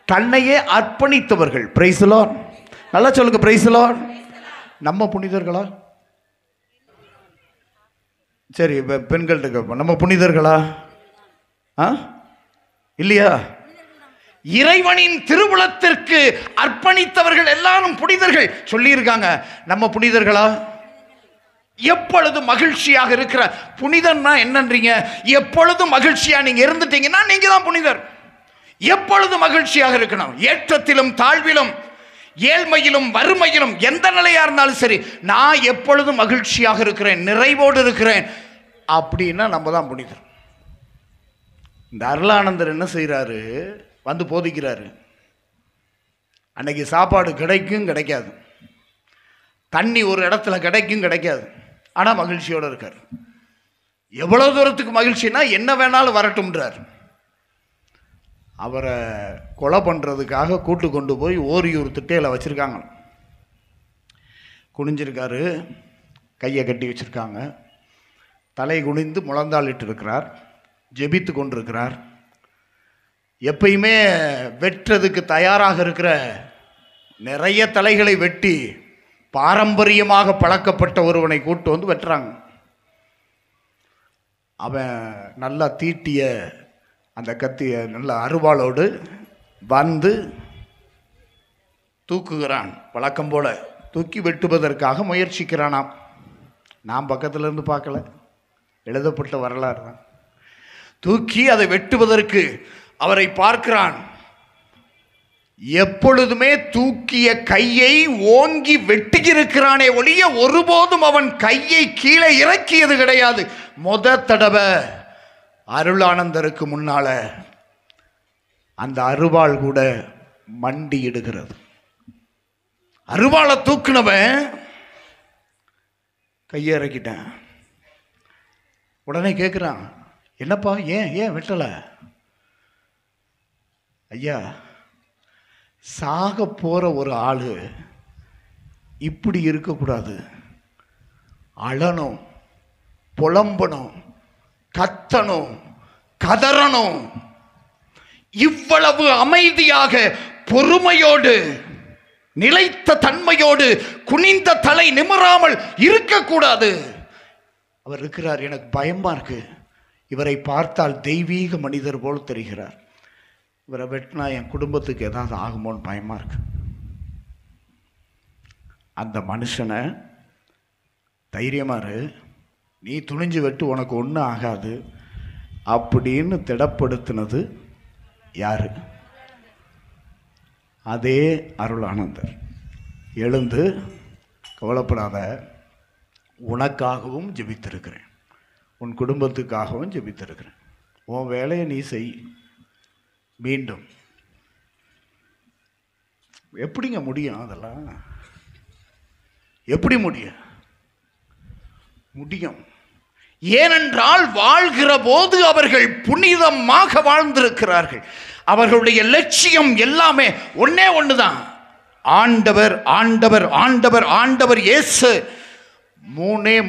தன்னையே அர்ப்பணித்தவர்கள். Price Lord. நல்லா சொல்லுங்க, பிரைஸ் லார்ட். நம்ம புனிதர்களா? சரி, பெண்கள்கிட்ட கேட்போம், நம்ம புனிதர்களா? இல்லையா? இறைவனின் திருவுளத்திற்கு அர்ப்பணித்தவர்கள் எல்லாரும் புனிதர்கள் சொல்லியிருக்காங்க. நம்ம புனிதர்களா? எப்பொழுதும் மகிழ்ச்சியாக இருக்கிற புனிதன்னா என்னன்றீங்க? எப்பொழுதும் மகிழ்ச்சியா நீங்க இருந்துட்டீங்கன்னா நீங்க தான் புனிதர். எப்பொழுதும் மகிழ்ச்சியாக இருக்கணும். ஏற்றத்திலும் தாழ்விலும், ஏழ்மையிலும் வறுமையிலும், எந்த நிலையா இருந்தாலும் சரி, நான் எப்பொழுதும் மகிழ்ச்சியாக இருக்கிறேன், நிறைவோடு இருக்கிறேன் அப்படின்னா நம்ம தான் புனிதர். இந்த அருளானந்தர் என்ன செய்கிறாரு? வந்து போதிக்கிறாரு. அன்னைக்கு சாப்பாடு கிடைக்கும் கிடைக்காது, தண்ணி ஒரு இடத்துல கிடைக்கும் கிடைக்காது, ஆனால் மகிழ்ச்சியோடு இருக்கார். எவ்வளோ தூரத்துக்கு மகிழ்ச்சினா என்ன வேணாலும் வரட்டும்ன்றார். அவரை கொலை பண்ணுறதுக்காக கூட்டு கொண்டு போய் ஓரியூர் திட்டையில் வச்சுருக்காங்க. குனிஞ்சிருக்காரு, கையை கட்டி வச்சுருக்காங்க, தலை குனிந்து முழந்தாளிட்டு இருக்கிறார், ஜெபித்து கொண்டிருக்கிறார். எப்பயுமே வெட்டுறதுக்கு தயாராக இருக்கிற நிறைய தலைகளை வெட்டி பாரம்பரியமாக பழக்கப்பட்ட ஒருவனை கூட்டு வந்து வெட்டுறாங்க. அவன் நல்லா தீட்டிய அந்த கத்திய நல்ல அருவாளோடு வந்து தூக்குகிறான். வழக்கம் போல தூக்கி வெட்டுவதற்காக முயற்சிக்கிறானாம். நான் பக்கத்தில் இருந்து பார்க்கல, எழுதப்பட்ட வரலாறு தான். தூக்கி அதை வெட்டுவதற்கு அவரை பார்க்கிறான். எப்பொழுதுமே தூக்கிய கையை ஓங்கி வெட்டியிருக்கிறானே ஒழிய ஒருபோதும் அவன் கையை கீழே இறக்கியது கிடையாது. தடவை அருளானந்தருக்கு முன்னால அந்த அருவாள் கூட மண்டியிடுகிறது. அருவாளை தூக்குனவன் கையை இறக்கிட்டேன். உடனே கேட்குறான், என்னப்பா, ஏன் வெட்டல? ஐயா, சாக போற ஒரு ஆளு இப்படி இருக்கக்கூடாது. அழணும், புலம்பணும், கத்தணும், கதறணும். இவ்வளவு அமைதியாக பொறுமையோடு நிலைத்த தன்மையோடு குனிந்த தலை நிமிராமல் இருக்கக்கூடாது. அவர் இருக்கிறார், எனக்கு பயமா இருக்கு. இவரை பார்த்தால் தெய்வீக மனிதர் போல் தெரிகிறார். இவரை வெட்டினா என் குடும்பத்துக்கு ஏதாவது ஆகுமோன்னு பயமா இருக்கு. அந்த மனுஷனை தைரியமாரு, நீ துணிஞ்சு வெட்டு, உனக்கு ஒன்றும் ஆகாது அப்படின்னு திடப்படுத்தினது யாரு? அதே அருளானந்தர். எழுந்து கவலைப்படாத, உனக்காகவும் ஜெபித்திருக்கிறேன், உன் குடும்பத்துக்காகவும் ஜெபித்திருக்கிறேன், உன் வேலையை நீ செய். மீண்டும் எப்படிங்க முடியும்? அதெல்லாம் எப்படி முடியும்? ஏனென்றால் வாழ்கிற போது அவர்கள் புனிதமாக வாழ்ந்திருக்கிறார்கள். அவர்களுடைய லட்சியம் எல்லாமே ஒன்னே ஒண்ணுதான், ஆண்டவர் ஆண்டவர் ஆண்டவர் ஆண்டவர் இயேசு.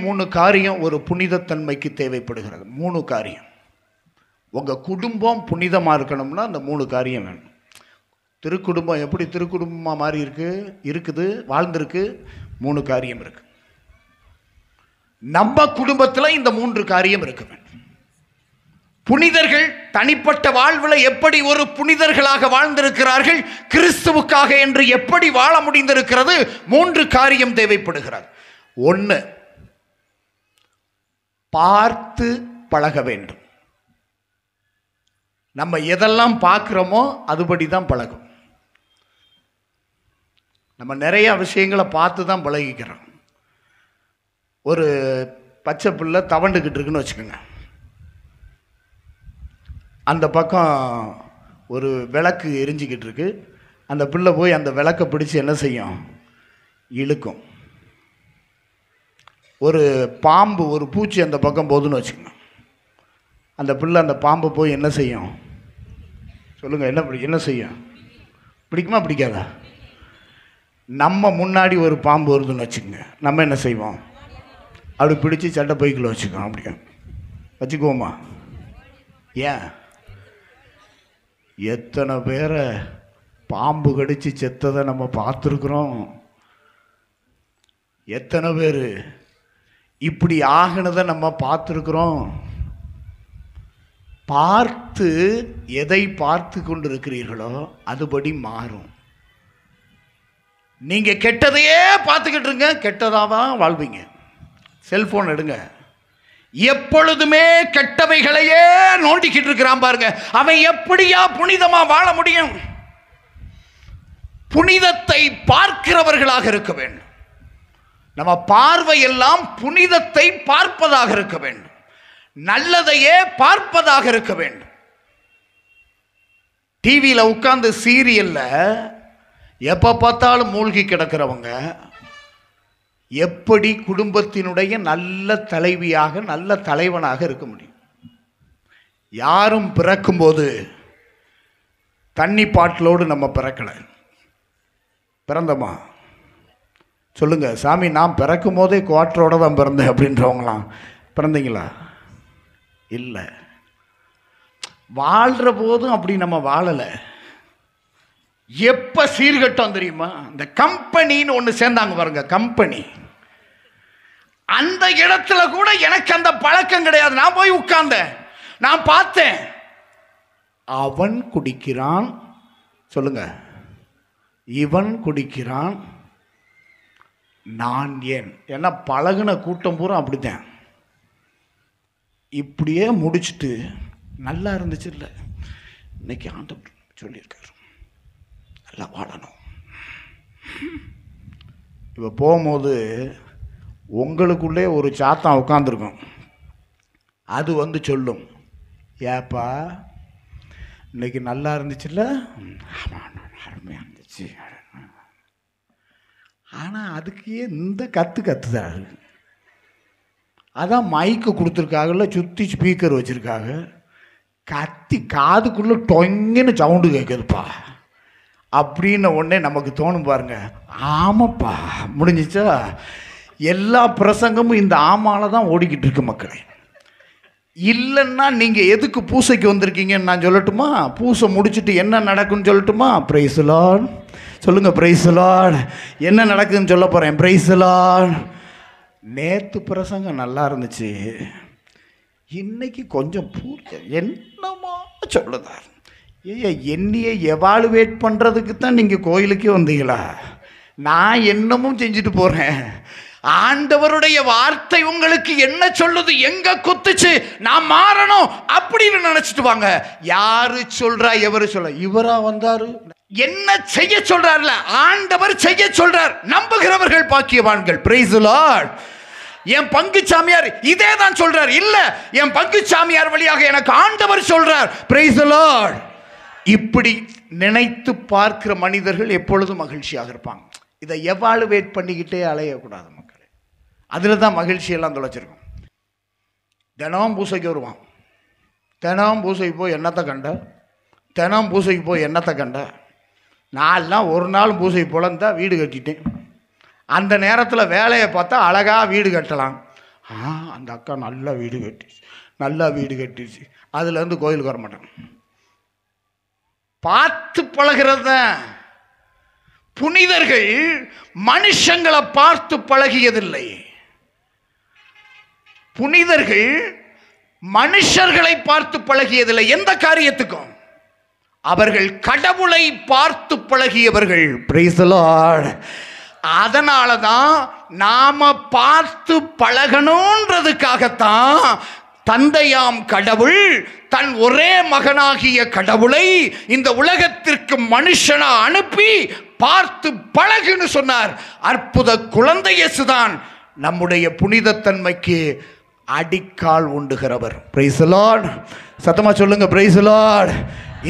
மூணு காரியம் ஒரு புனிதத்தன்மைக்கு தேவைப்படுகிறது. 3 காரியம். உங்க குடும்பம் புனிதமா இருக்கணும்னா அந்த 3 காரியம் வேணும். திருக்குடும்பம் எப்படி திருக்குடும்பமா மாறி இருக்குது வாழ்ந்திருக்கு? 3 காரியம் இருக்கு. நம்ம குடும்பத்தில் இந்த 3 காரியம் இருக்க வேண்டும். புனிதர்கள் தனிப்பட்ட வாழ்வில் எப்படி ஒரு புனிதர்களாக வாழ்ந்திருக்கிறார்கள், கிறிஸ்துவுக்காக என்று எப்படி வாழ முடிந்திருக்கிறது? 3 காரியம் தேவைப்படுகிறது. 1, பார்த்து பழக வேண்டும். நம்ம எதெல்லாம் பார்க்கிறோமோ அதுபடி தான் பழகும். நம்ம நிறைய விஷயங்களை பார்த்து தான் பழகிக்கிறோம். ஒரு பச்சை பிள்ளை தவண்டுக்கிட்டு இருக்குன்னு வச்சுக்கோங்க. அந்த பக்கம் ஒரு விளக்கு எரிஞ்சிக்கிட்டு இருக்கு. அந்த பிள்ளை போய் அந்த விளக்கை பிடிச்சி என்ன செய்யும்? இழுக்கும். ஒரு பாம்பு, ஒரு பூச்சி அந்த பக்கம் போகுதுன்னு வச்சுக்கோங்க. அந்த பிள்ளை அந்த பாம்பை போய் என்ன செய்யும்? சொல்லுங்கள், என்ன செய்யும்? பிடிக்குமா பிடிக்காதா? நம்ம முன்னாடி ஒரு பாம்பு வருதுன்னு வச்சுக்கோங்க, நம்ம என்ன செய்வோம்? அப்படி பிடிச்சி சட்டை பைக்கில் வச்சுக்கோம். அப்படியே வச்சுக்குவோமா? ஏன்? எத்தனை பேரை பாம்பு கடிச்சு செத்ததை நம்ம பார்த்துருக்குறோம். எத்தனை பேர் இப்படி ஆகினதை நம்ம பார்த்துருக்குறோம். பார்த்து எதை பார்த்து கொண்டு இருக்கிறீர்களோ அதுபடி மாறும். நீங்க கெட்டதையே பார்த்துக்கிட்டு இருங்க, கெட்டதாதான் வாழ்வீங்க. செல்போன் எடுங்க, எப்பொழுதுமே கெட்டவைகளையே நோண்டிக்கிட்டு இருக்கிறான் பாருங்க, அவன் எப்படியா புனிதமா வாழ முடியும்? புனிதத்தை பார்க்கிறவர்களாக இருக்க வேண்டும். நம்ம பார்வையெல்லாம் புனிதத்தை பார்ப்பதாக இருக்க வேண்டும், நல்லதையே பார்ப்பதாக இருக்க வேண்டும். டிவியில் உட்கார்ந்து சீரியல்ல எப்ப பார்த்தாலும் மூழ்கி கிடக்கிறவங்க எப்படி குடும்பத்தினுடைய நல்ல தலைவியாக நல்ல தலைவனாக இருக்க முடியும்? யாரும் பிறக்கும்போது தண்ணி பாட்டிலோடு நம்ம பிறக்கலை. பிறந்தோமா? சொல்லுங்க சாமி, நான் பிறக்கும் போதே குவார்டரோட தான் பிறந்தேன் அப்படின்றவங்களாம் பிறந்தீங்களா? இல்லை. வாழ்கிற போதும் அப்படி நம்ம வாழலை. எப்போ சீர்கட்டம் தெரியுமா? இந்த கம்பெனின்னு ஒன்று சேர்ந்தாங்க பாருங்க, கம்பெனி. அந்த இடத்துல கூட எனக்கு அந்த பழக்கம் கிடையாது. நான் போய் உட்கார்ந்தேன், நான் பார்த்தேன். அவன் குடிக்கிறான், சொல்லுங்க, இவன் குடிக்கிறான், நான் ஏன்? ஏன்னா பழகுன கூட்டம் பூரா அப்படித்தான். இப்படியே முடிச்சுட்டு நல்லா இருந்துச்சு இல்லை, இன்னைக்கு ஆண்டவர் சொல்லியிருக்காரு நல்லா வாழணும். இப்போ போகும்போது உங்களுக்குள்ளே ஒரு சாத்தான் உட்காந்துருக்கும், அது வந்து சொல்லும், ஏப்பா இன்னைக்கு நல்லா இருந்துச்சுல்ல, அருமையாக இருந்துச்சு. ஆனால் அதுக்கு இந்த கத்துதாரு. அதான் மைக்கு கொடுத்துருக்காங்கல்ல, சுற்றி ஸ்பீக்கர் வச்சுருக்காங்க, கத்தி காதுக்குள்ளே டொங்கன்னு சவுண்டு கேட்குதுப்பா அப்படின்னு உடனே நமக்கு தோணும் பாருங்க, ஆமாப்பா முடிஞ்சிச்சா? எல்லா பிரசங்கமும் இந்த ஆமால தான் ஓடிக்கிட்டு இருக்கு மக்களே. இல்லைன்னா நீங்கள் எதுக்கு பூசைக்கு வந்திருக்கீங்கன்னு நான் சொல்லட்டுமா? பூசை முடிச்சுட்டு என்ன நடக்குன்னு சொல்லட்டுமா? பிரைஸ் தி லார்ட் சொல்லுங்கள். Price the Lord. என்ன நடக்குதுன்னு சொல்ல போகிறேன். Price the Lord. நேற்று பிரசங்கம் நல்லா இருந்துச்சு, இன்னைக்கு கொஞ்சம் என்னமா சொல்லுதார். என்னையை எவாலுவேட் பண்ணுறதுக்கு தான் நீங்கள் கோயிலுக்கே வந்தீங்களா? நான் என்னமும் செஞ்சுட்டு போகிறேன். ஆண்டவருடைய வார்த்தை உங்களுக்கு என்ன சொல்லுது, எங்க குத்துச்சு, நான் மாறணும் அப்படின்னு நினைச்சிட்டு வாங்க. யாரு சொல்றா, எவரு சொல்ற? இவரா வந்தாரு, என்ன செய்ய சொல்றாருல, ஆண்டவர் செய்ய சொல்றார். நம்புகிறவர்கள் பாக்கியவான்கள். Price the Lord. என் பங்கு சாமியார் இதே தான் சொல்றார். இல்ல, என் பங்கு சாமியார் வழியாக எனக்கு ஆண்டவர் சொல்றார். Price the Lord. இப்படி நினைத்து பார்க்கிற மனிதர்கள் எப்பொழுதும் மகிழ்ச்சியாக இருப்பாங்க. இதை எவாலுவேட் பண்ணிக்கிட்டே அலையக்கூடாது மக்களே. அதில் தான் மகிழ்ச்சியெல்லாம் தொலைச்சிருக்கோம். தினம் பூசைக்கு வருவான், தினம் பூசைக்கு போய் என்னத்தை கண்ட, தினம் பூசைக்கு போய் என்னத்தை கண்ட. நான்லாம் ஒரு நாள் பூசைக்கு போலந்தான் வீடு கட்டிட்டேன். அந்த நேரத்தில் வேலையை பார்த்தா அழகாக வீடு கட்டலாம். அந்த அக்கா நல்லா வீடு கட்டிடுச்சு, நல்லா வீடு கட்டிடுச்சு, அதுலேருந்து கோயிலுக்கு வர மாட்டேன். பார்த்து பழகிறது தான். புனிதர்கள் மனுஷங்களை பார்த்து பழகியதில்லை. புனிதர்கள் மனுஷர்களை பார்த்து பழகியதில்லை. எந்த காரியத்துக்கும் அவர்கள் கடவுளை பார்த்து பழகியவர்கள். Price the Lord. அதனால தான் நாம பார்த்து பழகணுன்றதுக்காகத்தான் தந்தையாம் கடவுள் தன் ஒரே மகனாகிய கடவுளை இந்த உலகத்திற்கு மனுஷனா அனுப்பி பார்த்து பழகுன்னு சொன்னார். அற்புத குழந்தை இயேசுதான் நம்முடைய புனிதத்தன்மைக்கு அடிக்கால் உண்டுகிறவர். Price the Lord. சத்தமா சொல்லுங்க. Price the Lord.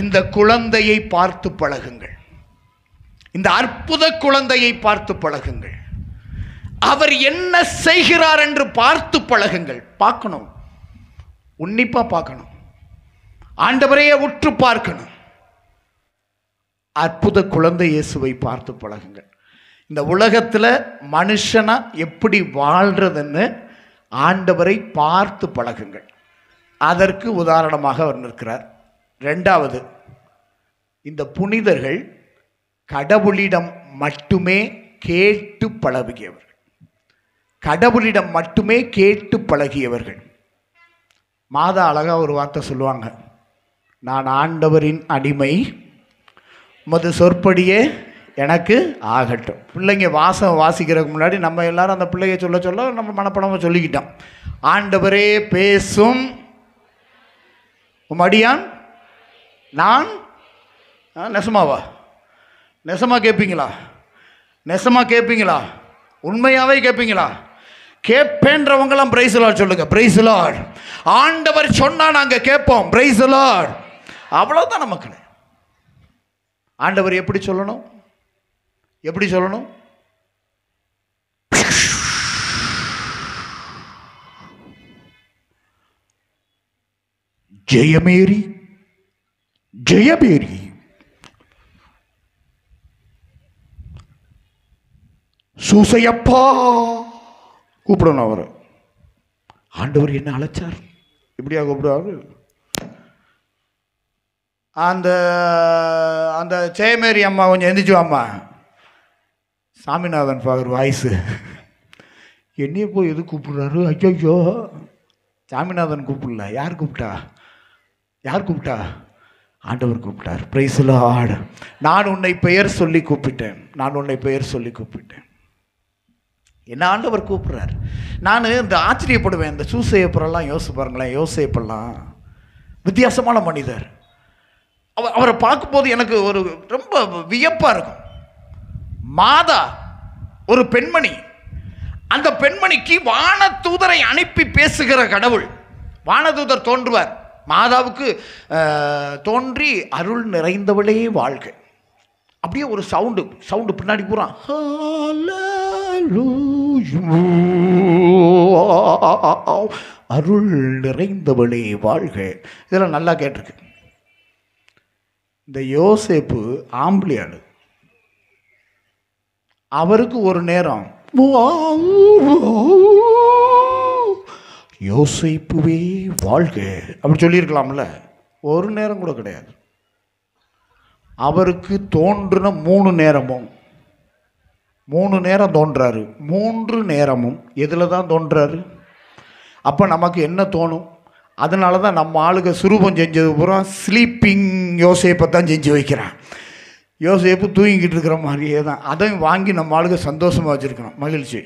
இந்த குழந்தையை பார்த்து பழகுங்கள். இந்த அற்புத குழந்தையை பார்த்து பழகுங்கள். அவர் என்ன செய்கிறார் என்று பார்த்து பழகுங்கள். பார்க்கணும், உன்னிப்பா பார்க்கணும், ஆண்டவரையே உற்று பார்க்கணும். அற்புத குழந்தை இயேசுவை பார்த்து பழகுங்கள். இந்த உலகத்தில் மனுஷனா எப்படி வாழ்றதுன்னு ஆண்டவரை பார்த்து பழகுங்கள். அதற்கு உதாரணமாக அவர் நிற்கிறார். ரெண்டாவது, இந்த புனிதர்கள் கடவுளிடம் மட்டுமே கேட்டு பழகியவர்கள். கடவுளிடம் மட்டுமே கேட்டு பழகியவர்கள். மாதா அழகா ஒரு வார்த்தை சொல்லுவாங்க, நான் ஆண்டவரின் அடிமை, உமது சொற்படியே எனக்கு ஆகட்டும். பிள்ளைங்க வாசிக்கிறதுக்கு முன்னாடி நம்ம எல்லாரும் அந்த பிள்ளைய சொல்ல சொல்ல நம்ம மனப்படமாக சொல்லிக்கிட்டோம். ஆண்டவரே பேசும் உமடியான் நான். நெசமாவா? நெசமா கேட்பீங்களா? நெசமா கேட்பீங்களா? உண்மையாவே கேட்பீங்களா? கேட்பேன்றவங்களாம் பிரைஸ் தி லார்ட் சொல்லுங்க. Price the Lord. ஆண்டவர் சொன்னா நாங்க கேட்போம். Price the Lord. அவ்வளவுதான் நமக்கு. ஆண்டவர் எப்படி சொல்லணும்? எப்படி சொல்லணும்? ஜெயமேரி ஜெயமேரி சூசையப்பா கூப்பிடணும். அவர் ஆண்டவர் என்ன அழைச்சார், இப்படியா கூப்பிடுவாரு? அந்த அந்த ஜெயமேரி அம்மா கொஞ்சம் எந்திரிச்சுவாம்மா. சாமிநாதன் ஃபாதர் வாய்ஸு என்னைய போய் எது கூப்பிடுறாரு? ஐயோ, சாமிநாதன் கூப்பிடல. யார் கூப்பிட்டா? யார் கூப்பிட்டா? ஆண்டவர் கூப்பிட்டார். Price the Lord. நான் உன்னை பெயர் சொல்லி கூப்பிட்டேன், நான் உன்னை பெயர் சொல்லி கூப்பிட்டேன். என்ன ஆண்டவர் கூப்பிட்றார். நான் இந்த ஆச்சரியப்படுவேன். இந்த சூசையப்பரெல்லாம் யோசிச்சு பாருங்களேன். யோசேப்பெல்லாம் வித்தியாசமான மனிதர். அவரை பார்க்கும்போது எனக்கு ஒரு ரொம்ப வியப்பாக இருக்கும். மாதா ஒரு பெண்மணி, அந்த பெண்மணிக்கு வானதூதரை அனுப்பி பேசுகிற கடவுள். வானதூதர் தோன்றுவார், மாதாவுக்கு தோன்றி அருள் நிறைந்தவளே வாழ்க. அப்படியே ஒரு சவுண்டு பின்னாடி பூரா அருள் நிறைந்தவளே வாழ்க. இதெல்லாம் நல்லா கேட்டிருக்கு. இந்த யோசேப்பு ஆம்பளியாடு. அவருக்கு ஒரு நேரம் யோசேப்புவே வாழ்க அப்படி சொல்லியிருக்கலாம்ல. ஒரு நேரம் கூட கிடையாது. அவருக்கு தோன்றின 3 நேரமும் 3 நேரம் தோன்றாரு. 3 நேரமும் எதில் தான் தோன்றாரு? அப்போ நமக்கு என்ன தோணும்? அதனால தான் நம்ம ஆளுக சுரூபம் செஞ்சது பூரா ஸ்லீப்பிங் யோசேப்பை தான் செஞ்சு வைக்கிறான். யோசேப்பு தூங்கிக்கிட்டு இருக்கிற மாதிரியே தான். அதையும் வாங்கி நம்ம ஆளுக சந்தோஷமாக வச்சுருக்கணும், மகிழ்ச்சி.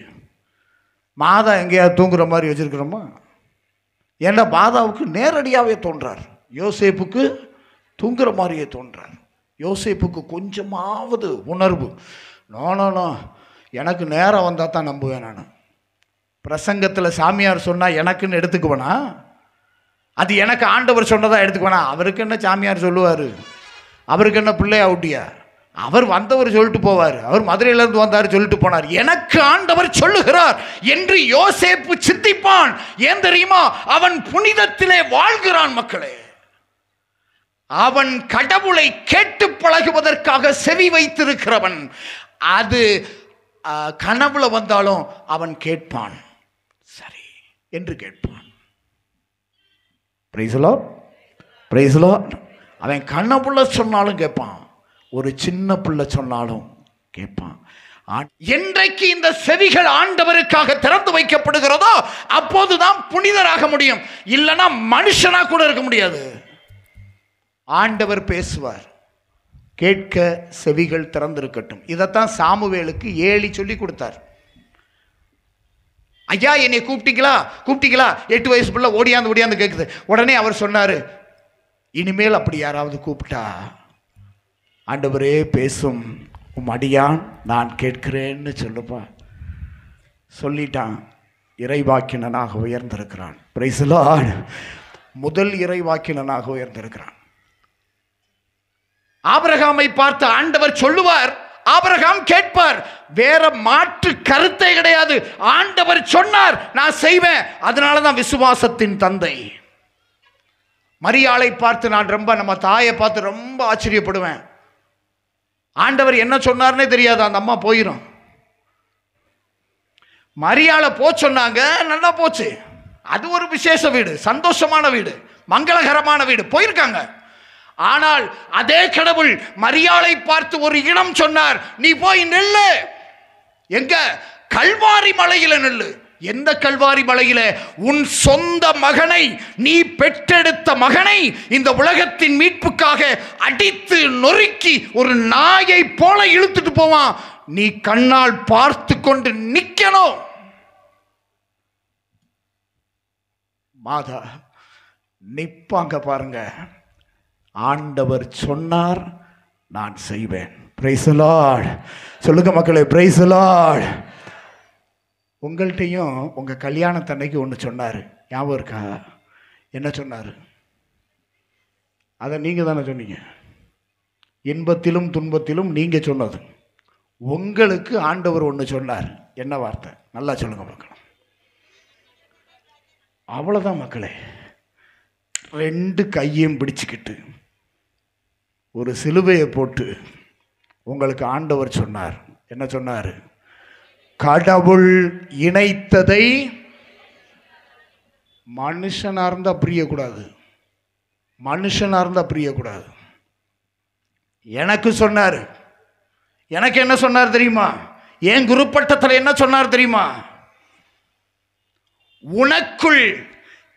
மாதா எங்கேயாவது தூங்குற மாதிரி வச்சுருக்கிறோமா? ஏன்னா மாதாவுக்கு நேரடியாகவே தோன்றார், யோசேப்புக்கு தூங்குற மாதிரியே தோன்றார். யோசேப்புக்கு கொஞ்சமாவது உணர்வு, நோ எனக்கு நேரம் வந்தால் தான் நம்புவேன். நான் பிரசங்கத்தில் சாமியார் சொன்னால் எனக்குன்னு எடுத்துக்குவேனா? அது எனக்கு ஆண்டவர் சொன்னதாக எடுத்துக்குவேனா? அவருக்கு என்ன சாமியார் சொல்லுவார்? அவருக்கு என்ன பிள்ளையா ஊட்டியா? அவர் வந்தவர் சொல்லிட்டு போவார். அவர் மதுரையிலேருந்து வந்தார் சொல்லிட்டு போனார். எனக்கு ஆண்டவர் சொல்லுகிறார் என்று யோசேப்பு சிந்திப்பான். ஏன் தெரியுமா? அவன் புனிதத்திலே வாழ்கிறான். மக்களே, அவன் கடவுளை கேட்டு பழகுவதற்காக செவி வைத்திருக்கிறவன். அது கனவுல வந்தாலும் அவன் கேட்பான், சரி என்று கேட்பான். Price the Lord, praise the Lord. அவன் கனவுல சொன்னாலும் கேட்பான், ஒரு சின்ன பிள்ளை சொன்னாலும் கேட்பான். என்றைக்கு இந்த செவிகள் ஆண்டவருக்காக திறந்து வைக்கப்படுகிறதோ அப்போதுதான் புனிதராக முடியும். இல்லைன்னா மனுஷனா கூட இருக்க முடியாது. ஆண்டவர் பேசுவார், கேட்க செவிகள் திறந்திருக்கட்டும். இதைத்தான் சாமுவேலுக்கு ஏலி சொல்லி கொடுத்தார். ஐயா என்னை கூப்பிட்டீங்களா 8 வயசு பிள்ளை ஓடியாந்து கேட்குது. உடனே அவர் சொன்னார், இனிமேல் அப்படி யாராவது கூப்பிட்டா ஆண்டவரே பேசும், உம் அடியான் நான் கேட்கிறேன்னு சொல்லுப்பா. சொல்லிட்டான். இறைவாக்கினனாக உயர்ந்திருக்கிறான். Praise the Lord. முதல் இறைவாக்கினனாக உயர்ந்திருக்கிறான். ஆபிரகாமை பார்த்து ஆண்டவர் சொல்லுவார், ஆபிரகாம் கேட்பார். வேற மாற்று கருத்தே கிடையாது. ஆண்டவர் சொன்னார், நான் செய்வேன். அதனால தான் விசுவாசத்தின் தந்தை. மரியாளை பார்த்து நான் நம்ம தாயை பார்த்து ரொம்ப ஆச்சரியப்படுவேன். ஆண்டவர் என்ன சொன்னார்னே தெரியாது, அந்த அம்மா போயிடும். மரியாளை சொன்னாங்க, நல்லா போச்சு. அது ஒரு விசேஷ வீடு, சந்தோஷமான வீடு, மங்களகரமான வீடு, போயிருக்காங்க. ஆனால் அதே கடவுள் மரியாளை பார்த்து ஒரு இடம் சொன்னார், நீ போய் நெல்லு. எங்க? கல்வாரி மலையில நெல்லு. எந்த கல்வாரி மலையில? உன் சொந்த மகனை, நீ பெற்றெடுத்த மகனை இந்த உலகத்தின் மீட்புக்காக அடித்து நொறுக்கி ஒரு நாயை போல இழுத்துட்டு போவான். நீ கண்ணால் பார்த்து கொண்டு நிக்கணும். மாதா நிப்பாங்க பாருங்க. ஆண்டவர் சொன்னார், நான் செய்வேன். Price the Lord. சொல்லுங்க மக்களே, பிரைஸ் தி லார்ட். உங்கள்கிட்டையும் உங்கள் கல்யாணத்தன்னைக்கு ஒன்று சொன்னார், ஞாபகம் இருக்கா? என்ன சொன்னார்? அதை நீங்கள் தானே சொன்னீங்க. இன்பத்திலும் துன்பத்திலும் நீங்கள் சொன்னது. உங்களுக்கு ஆண்டவர் ஒன்று சொன்னார். என்ன வார்த்தை? நல்லா சொல்லுங்க மக்கள். அவ்வளோதான் மக்களே. 2 கையையும் பிடிச்சிக்கிட்டு ஒரு சிலுவையை போட்டு உங்களுக்கு ஆண்டவர் சொன்னார். என்ன சொன்னார்? கடவுள் இணைத்ததை மனுஷனா இருந்தா பிரியக்கூடாது. மனுஷனா இருந்தா பிரியக்கூடாது. எனக்கு சொன்னார். எனக்கு என்ன சொன்னார் தெரியுமா? என் குருப்பட்டத்தில் என்ன சொன்னார் தெரியுமா? உனக்குள்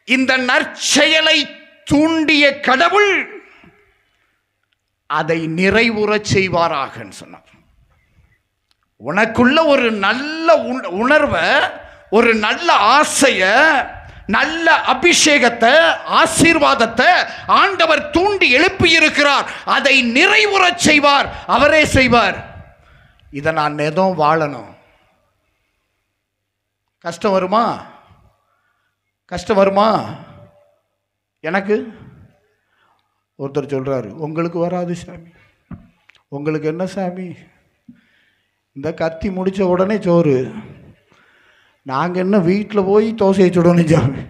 இந்த நற்செயலை தூண்டிய கடவுள் அதை நிறைவுறச் செய்வாராக சொன்னார். உனக்குள்ள ஒரு நல்ல உணர்வை, ஒரு நல்ல ஆசைய, நல்ல அபிஷேகத்தை, ஆசீர்வாதத்தை ஆண்டவர் தூண்டி எழுப்பி இருக்கிறார். அதை நிறைவுறச் செய்வார். அவரே செய்வார். இதை நான் எதுவும் வாழணும். கஷ்டம் வருமா? கஷ்டம் வருமா? எனக்கு ஒருத்தர் சொல்றாரு, உங்களுக்கு வராது சாமி. உங்களுக்கு என்ன சாமி, இந்த கத்தி முடித்த உடனே சோறு, நாங்கள் என்ன வீட்டில் போய் தோசையை சுடணும் சாமி.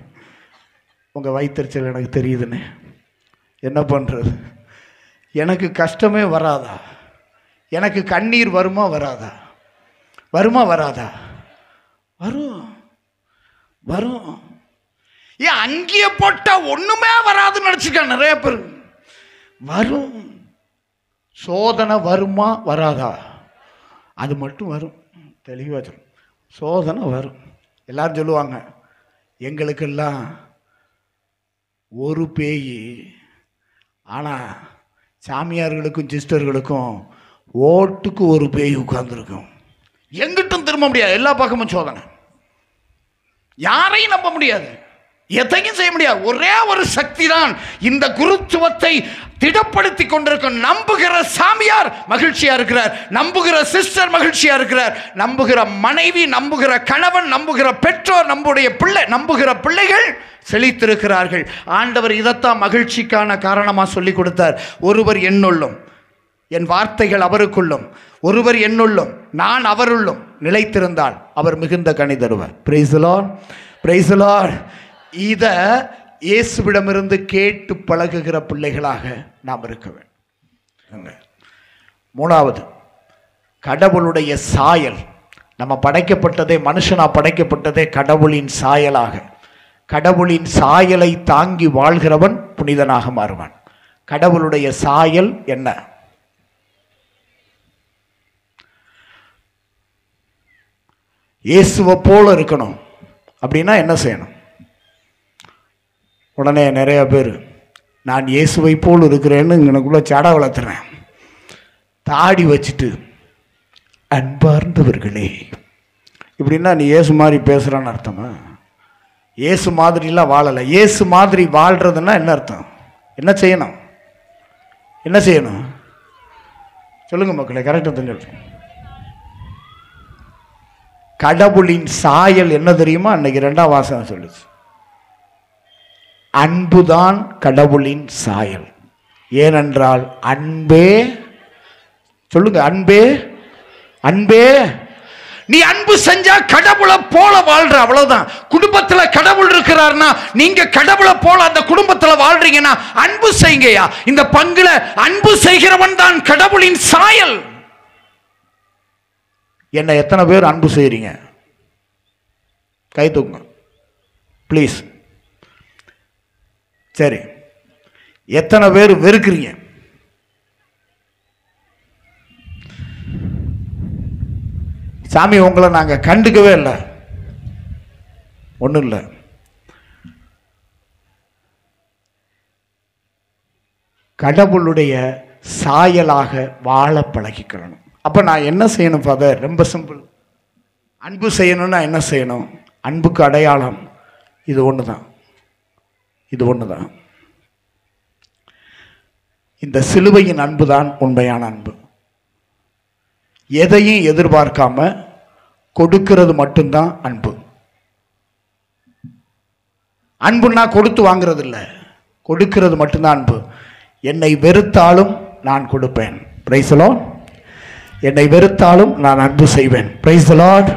உங்கள் வயிற்றுச்சல் எனக்கு தெரியுதுன்னு என்ன பண்ணுறது? எனக்கு கஷ்டமே வராதா? எனக்கு கண்ணீர் வருமா வராதா? வருமா வராதா? வரும், வரும். ஏன் அங்கேயே போட்டா ஒண்ணுமே வராதுன்னு நினைச்சுக்க நிறைய பேர். வரும். சோதனை வருமா வராதா? அது மட்டும் வரும். தெளிவாக சொல்லும். சோதனை வரும். எல்லாரும் சொல்லுவாங்க, எங்களுக்கெல்லாம் ஒரு பேய், ஆனால் சாமியார்களுக்கும் சிஸ்டர்களுக்கும் ஓட்டுக்கு ஒரு பேய் உட்கார்ந்துருக்கும். எங்கிட்டும் திரும்ப முடியாது. எல்லா பக்கமும் சோதனை. யாரையும் நம்ப முடியாது, எதையும் செய்ய முடியாது. ஒரே ஒரு சக்தி தான் இந்த குருத்துவத்தை திடப்படுத்தி கொண்டிருக்கும். நம்புகிற சாமியார் மகிழ்ச்சியா இருக்கிறார், நம்புகிற சிஸ்டர் மகிழ்ச்சியா இருக்கிறார், நம்புகிற மனைவி, நம்புகிற கணவன், நம்புகிற பெற்றோர், நம்புகிற பிள்ளைகள் செழித்திருக்கிறார்கள். ஆண்டவர் இதைத்தான் மகிழ்ச்சிக்கான காரணமா சொல்லி கொடுத்தார். ஒருவர் என்னுள்ளும், என் வார்த்தைகள் அவருக்குள்ளும், ஒருவர் என்னுள்ளும் நான் அவருள்ளும் நிலைத்திருந்தால் அவர் மிகுந்த கனி தருவார். Price the Lord, praise the Lord. இதை இயேசுவிடமிருந்து கேட்டு பழகுகிற பிள்ளைகளாக நாம் இருக்க வேண்டும். மூணாவது, கடவுளுடைய சாயல். நம்ம படைக்கப்பட்டதே, மனுஷனா படைக்கப்பட்டதே கடவுளின் சாயலாக. கடவுளின் சாயலை தாங்கி வாழ்கிறவன் புனிதனாக மாறுவான். கடவுளுடைய சாயல் என்ன? இயேசுவை போல இருக்கணும் அப்படின்னா என்ன செய்யணும்? உடனே நிறைய பேர் நான் இயேசுவை போல் இருக்கிறேன்னு எனக்குள்ள சடை வளர்த்துறேன், தாடி வச்சுட்டு அன்பார்ந்தவர்களே இப்படின்னா நீ இயேசு மாதிரி பேசுகிறான்னு அர்த்தமா? இயேசு மாதிரிலாம் வாழலை. இயேசு மாதிரி வாழ்கிறதுன்னா என்ன அர்த்தம்? என்ன செய்யணும்? என்ன செய்யணும் சொல்லுங்க மக்களே, கரெக்டாக தெரிஞ்சு. கடவுளின் சாயல் என்ன தெரியுமா? அன்னைக்கு 2ஆம் வாசகம் சொல்லுச்சு, அன்புதான் கடவுளின் சாயல். ஏனென்றால் அன்பே, சொல்லுங்க, அன்பே, அன்பே. நீ அன்பு செஞ்சா கடவுளை போல வாழ்ற, அவ்வளவுதான். குடும்பத்துல கடவுள் இருக்கிறார்னா நீங்க கடவுளை போல அந்த குடும்பத்துல வாழ்றீங்கன்னா அன்பு செய்யுங்கயா. இந்த பங்குல அன்பு செய்கிறவன் தான் கடவுளின் சாயல். என்ன எத்தனை பேர் அன்பு செய்றீங்க? கை தூக்குங்க ப்ளீஸ். சரி, எத்தனை பேர் வெறுக்கிறீங்க? சாமி உங்களை நாங்கள் கண்டுக்கவே இல்லை, ஒன்றும் இல்லை. கடவுளுடைய சாயலாக வாழ பழகிக்கணும். அப்போ நான் என்ன செய்யணும் ஃபாதர்? ரொம்ப சிம்பிள். அன்பு செய்யணும்னா என்ன செய்யணும்? அன்புக்கு அடையாளம் இது ஒன்று தான், இது ஒன்று தான். இந்த சிலுவையின் அன்பு தான் உண்மையான அன்பு. எதையும் எதிர்பார்க்காம கொடுக்கிறது மட்டும்தான் அன்பு. அன்புன்னா கொடுத்து வாங்கிறது இல்லை, கொடுக்கிறது மட்டும்தான் அன்பு. என்னை வெறுத்தாலும் நான் கொடுப்பேன். Price the Lord. என்னை வெறுத்தாலும் நான் அன்பு செய்வேன். Price the Lord.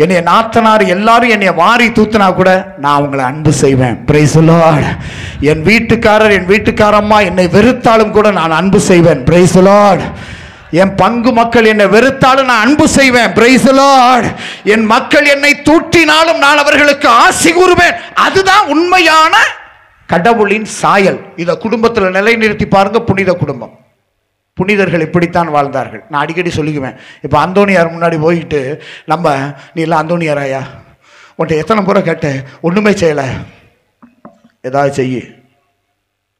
என்னைய நாத்தனார் எல்லாரும் என்னைய வாரி தூத்தினா கூட நான் அவங்கள அன்பு செய்வேன். Price the Lord. என் வீட்டுக்காரர், என் வீட்டுக்காரம்மா என்னை வெறுத்தாலும் கூட நான் அன்பு செய்வேன். Price the Lord. என் பங்கு மக்கள் என்னை வெறுத்தாலும் நான் அன்பு செய்வேன். Price the Lord. என் மக்கள் என்னை தூற்றினாலும் நான் அவர்களுக்கு ஆசி கூறுவேன். அதுதான் உண்மையான கடவுளின் சாயல். இதை குடும்பத்தில் நிலைநிறுத்தி பாருங்க. புனித குடும்பம், புனிதர்கள் இப்படித்தான் வாழ்ந்தார்கள். நான் அடிக்கடி சொல்லிக்குவேன். இப்போ அந்தோனியார் முன்னாடி போயிட்டு நம்ம, நீ எல்லாம் அந்தோனியாராயா, உன்ட்ட எத்தனை முறை கேட்டேன், ஒன்றுமே செய்யலை, ஏதாவது செய்ய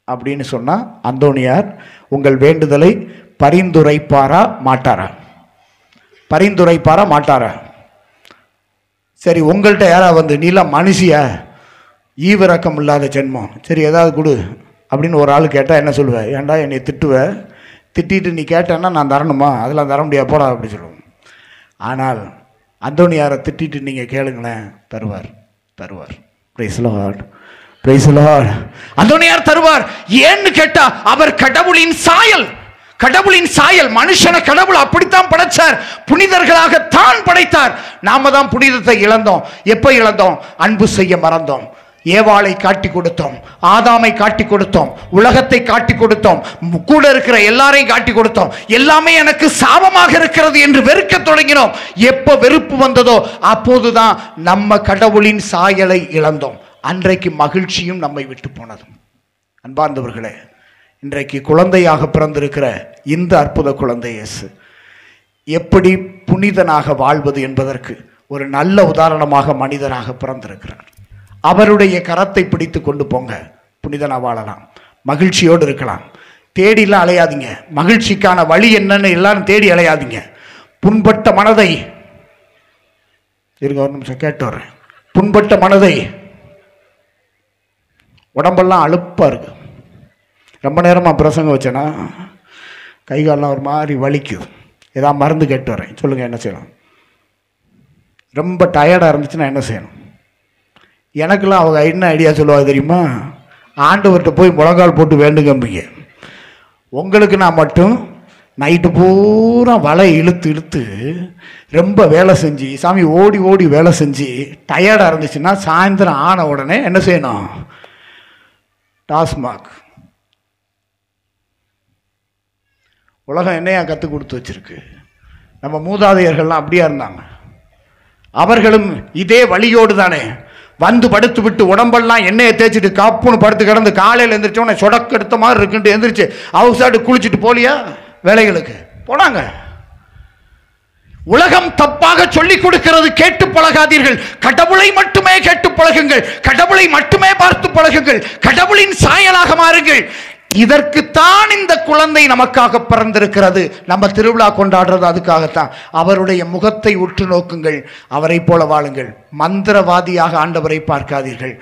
அப்படின்னு சொன்னால் அந்தோனியார் உங்கள் வேண்டுதலை பரிந்துரைப்பாரா மாட்டாரா? பரிந்துரைப்பாரா மாட்டாரா? சரி, உங்கள்கிட்ட யாரா வந்து நீலாம் மனுஷியா, ஈவிரக்கம் இல்லாத ஜென்மம், சரி ஏதாவது கொடு அப்படின்னு ஒரு ஆள் கேட்டால் என்ன சொல்லுவேன்? ஏன்டா என்னை திட்டுவேன், திட்டிட்டு நீ கேட்டேன்னா நான் தரணுமா? அதெல்லாம் தர முடியாது போடா அப்படி சொல்லுவோம். ஆனால் அந்தோனியாரை திட்டிட்டு நீங்கள் கேளுங்களேன், தருவார், தருவார். Price the Lord, praise the Lord. அந்தோனியார் தருவார். ஏன்னு கேட்டா அவர் கடவுளின் சாயல். கடவுளின் சாயல். மனுஷனை கடவுள் அப்படித்தான் படைச்சார், புனிதர்களாக தான் படைத்தார். நாம தான் புனிதத்தை இழந்தோம். எப்ப இழந்தோம்? அன்பு செய்ய மறந்தோம். ஏவாளை காட்டி கொடுத்தோம், ஆதாமை காட்டி கொடுத்தோம், உலகத்தை காட்டி கொடுத்தோம், கூட இருக்கிற எல்லாரையும் காட்டி கொடுத்தோம். எல்லாமே எனக்கு சாபமாக இருக்கிறது என்று வெறுக்க தொடங்கினோம். எப்ப வெறுப்பு வந்ததோ அப்போதுதான் நம்ம கடவுளின் சாயலை இழந்தோம். அன்றைக்கு மகிழ்ச்சியும் நம்மை விட்டு போனதும். அன்பார்ந்தவர்களே, இன்றைக்கு குழந்தையாக பிறந்திருக்கிற இந்த அற்புத குழந்தை இயேசு எப்படி புனிதனாக வாழ்வது என்பதற்கு ஒரு நல்ல உதாரணமாக மனிதராக பிறந்திருக்கிறார். அவருடைய கரத்தை பிடித்து கொண்டு போங்க, புனிதனாக வாழலாம், மகிழ்ச்சியோடு இருக்கலாம். தேடிலாம் அலையாதீங்க. மகிழ்ச்சிக்கான வழி என்னன்னு எல்லாரும் தேடி அலையாதீங்க. புண்பட்ட மனதை இருங்க, ஒரு நிமிஷம் கேட்டு வரேன். புண்பட்ட மனதை, உடம்பெல்லாம் அலுப்பாக இருக்கு, ரொம்ப நேரமாக பிரசங்கம் வச்சேன்னா கை காலெலாம் ஒரு மாதிரி வலிக்குது, ஏதாவது மருந்து கேட்டு வரேன், சொல்லுங்கள் என்ன செய்யலாம்? ரொம்ப டயர்டாக இருந்துச்சுன்னா என்ன செய்யணும்? எனக்கெல்லாம் அவங்க என்ன ஐடியா சொல்லுவாங்க தெரியுமா? ஆண்டவர்கிட்ட போய் முழங்கால் போட்டு வேண்டுங்கம்பிங்க. உங்களுக்கு நான் மட்டும் நைட்டு பூரா வலை இழுத்து இழுத்து ரொம்ப வேலை செஞ்சு, சாமி ஓடி ஓடி வேலை செஞ்சு டயர்டாக இருந்துச்சுன்னா சாயந்தரம் ஆன உடனே என்ன செய்யணும்? டாஸ்மாக். உலகம் என்னையா கற்றுக் கொடுத்து வச்சிருக்கு? நம்ம மூதாதையர்கள்லாம் அப்படியா இருந்தாங்க. அவர்களும் இதே வழியோடு தானே வந்து படுத்து விட்டு உடம்பெல்லாம் எண்ணெயை தேய்ச்சிட்டு காப்புன்னு படுத்து கிடந்து காலையில் எழுந்திரிச்சோன்னே சொடக்கு எடுத்த மாதிரி இருக்குன்ட்டு எந்திரிச்சு அவசாட்டு குளிச்சுட்டு போலியா வேலைகளுக்கு போனாங்க. உலகம் தப்பாக சொல்லிக் கொடுக்கிறது, கேட்டு பழகாதீர்கள். கடவுளை மட்டுமே கேட்டு பழகுங்கள், கடவுளை மட்டுமே பார்த்து பழகுங்கள், கடவுளின் சாயலாக மாறுங்கள். இதற்குத்தான் இந்த குழந்தை நமக்காக பிறந்திருக்கிறது. நம்ம திருவிழா கொண்டாடுறது அதுக்காகத்தான். அவருடைய முகத்தை உற்று நோக்குங்கள், அவரை போல வாழுங்கள். மந்திரவாதியாக ஆண்டவரை பார்க்காதீர்கள்.